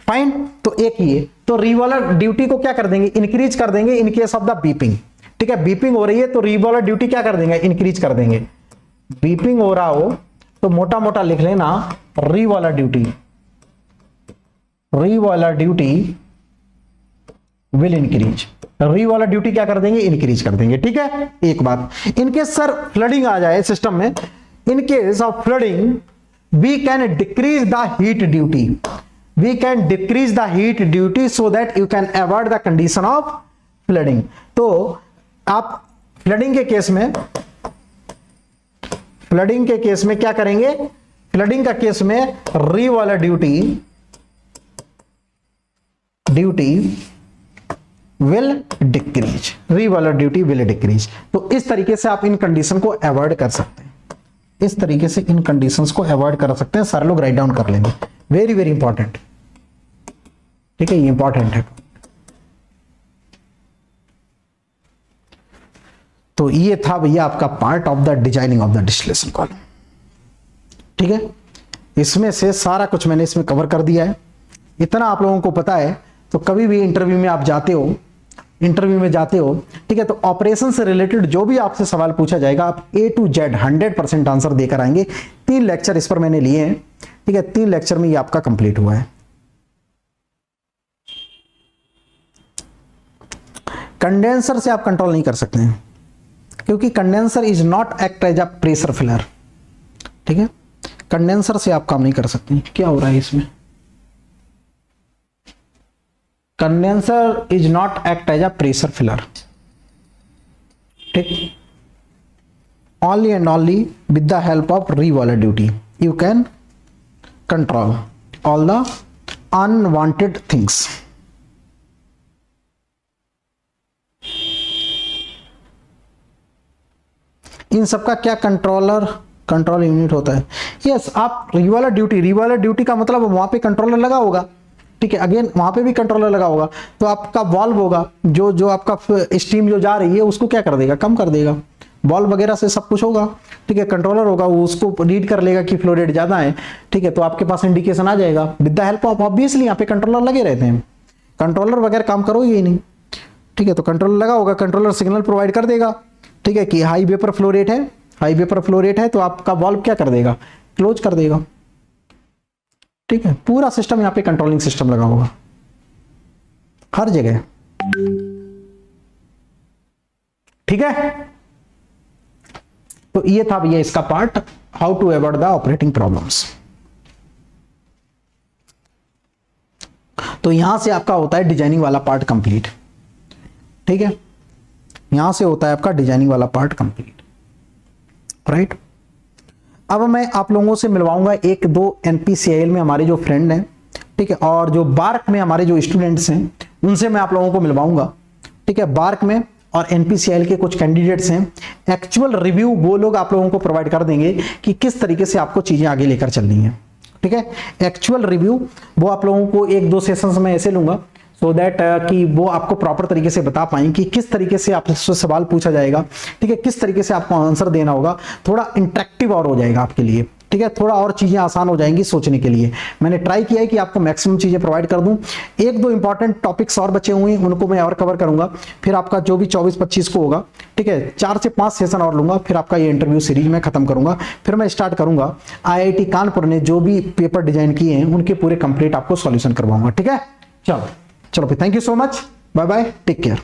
[SPEAKER 1] फाइन। तो एक ये तो रीवॉलर ड्यूटी को क्या कर देंगे, इंक्रीज कर देंगे इन केस ऑफ द बीपिंग, ठीक है। बीपिंग हो रही है तो रीवॉलर ड्यूटी क्या कर देंगे, इंक्रीज कर देंगे। बीपिंग हो रहा हो तो मोटा मोटा लिख लेना रीवॉलर ड्यूटी विल इंक्रीज, रीवॉलर ड्यूटी क्या कर देंगे, इंक्रीज कर देंगे, ठीक है। एक बात, इनकेस सर फ्लडिंग आ जाए सिस्टम में, in case of flooding we can decrease the heat duty, we can decrease the heat duty so that you can avoid the condition of flooding. तो आप फ्लडिंग के केस में क्या करेंगे, flooding का केस में revolver duty will decrease, revolver duty will decrease. तो इस तरीके से आप इन कंडीशन को अवॉइड कर सकते हैं, इस तरीके से इन कंडीशंस को अवॉइड कर सकते हैं। सारे लोग राइट डाउन कर लेंगे, वेरी वेरी इंपॉर्टेंट, ठीक है, ये इंपॉर्टेंट है। तो ये था भैया आपका part of the designing of the distillation column, ठीक है। इसमें से सारा कुछ मैंने इसमें कवर कर दिया है, इतना आप लोगों को पता है तो कभी भी इंटरव्यू में आप जाते हो, ठीक है, तो ऑपरेशन से रिलेटेड जो भी आपसे सवाल पूछा जाएगा आप A to Z 100% आंसर देकर आएंगे। 3 लेक्चर इस पर मैंने लिए हैं, ठीक है, 3 लेक्चर में ये आपका कंप्लीट हुआ है। कंडेंसर से आप कंट्रोल नहीं कर सकते हैं, क्योंकि condenser is not act as a pressure filler, ठीक है, कंडेंसर से आप काम नहीं कर सकते। क्या हो रहा है इसमें? Condenser is not act as a pressure filler, ठीक, only and only with the help of रिवॉल्व duty you can control all the unwanted things. इन सबका क्या कंट्रोल यूनिट होता है। यस, आप रिवॉल्व ड्यूटी का मतलब वहां पे कंट्रोलर लगा होगा, ठीक है, अगेन वहां पे भी कंट्रोलर लगा होगा, तो आपका वॉल्व होगा, जो आपका स्टीम जो जा रही है उसको क्या कर देगा, कम कर देगा, वॉल्व वगैरह से सब कुछ होगा, ठीक है, कंट्रोलर होगा, वो उसको रीड कर लेगा कि फ्लो रेट ज्यादा है, ठीक है, तो आपके पास इंडिकेशन आ जाएगा with the help of, obviously यहाँ पे कंट्रोलर लगे रहते हैं, कंट्रोलर वगैरह काम करोगे ही नहीं, ठीक है, तो कंट्रोलर लगा होगा, कंट्रोलर सिग्नल प्रोवाइड कर देगा, ठीक है, कि हाई वेपर फ्लो रेट है, तो आपका वॉल्व क्या कर देगा, क्लोज कर देगा, ठीक है, पूरा सिस्टम यहाँ पे कंट्रोलिंग सिस्टम लगा होगा हर जगह, ठीक है। तो ये था भैया इसका part, how to avoid the operating problems. तो यहां से आपका होता है डिजाइनिंग वाला पार्ट कंप्लीट, ठीक है, यहां से होता है आपका डिजाइनिंग वाला पार्ट कंप्लीट, राइट। अब मैं आप लोगों से मिलवाऊंगा 1-2 NPCIL में हमारे जो फ्रेंड हैं, ठीक है, और जो बार्क में हमारे जो स्टूडेंट्स हैं उनसे मैं आप लोगों को मिलवाऊंगा, ठीक है, बार्क में और NPCIL के कुछ कैंडिडेट्स हैं, एक्चुअल रिव्यू वो लोग आप लोगों को प्रोवाइड कर देंगे कि किस तरीके से आपको चीजें आगे लेकर चलनी है, ठीक है, एक्चुअल रिव्यू वो आप लोगों को 1-2 सेशंस में ऐसे लूंगा, सो दैट कि वो आपको प्रॉपर तरीके से बता पाएं कि किस तरीके से आपसे सवाल पूछा जाएगा, ठीक है, किस तरीके से आपको आंसर देना होगा, थोड़ा इंटरेक्टिव और हो जाएगा आपके लिए, ठीक है, थोड़ा और चीजें आसान हो जाएंगी सोचने के लिए। मैंने ट्राई किया है कि आपको मैक्सिमम चीजें प्रोवाइड कर दूं, 1-2 इंपॉर्टेंट टॉपिक्स और बचे हुए हैं उनको मैं और कवर करूंगा, फिर आपका जो भी 24-25 को होगा, ठीक है, 4 से 5 सेशन और लूंगा, फिर आपका ये इंटरव्यू सीरीज में खत्म करूंगा, फिर मैं स्टार्ट करूंगा IIT कानपुर ने जो भी पेपर डिजाइन किए हैं उनके पूरे कंप्लीट आपको सॉल्यूशन करवाऊंगा, ठीक है। चलो फिर, thank you so much, bye bye, take care.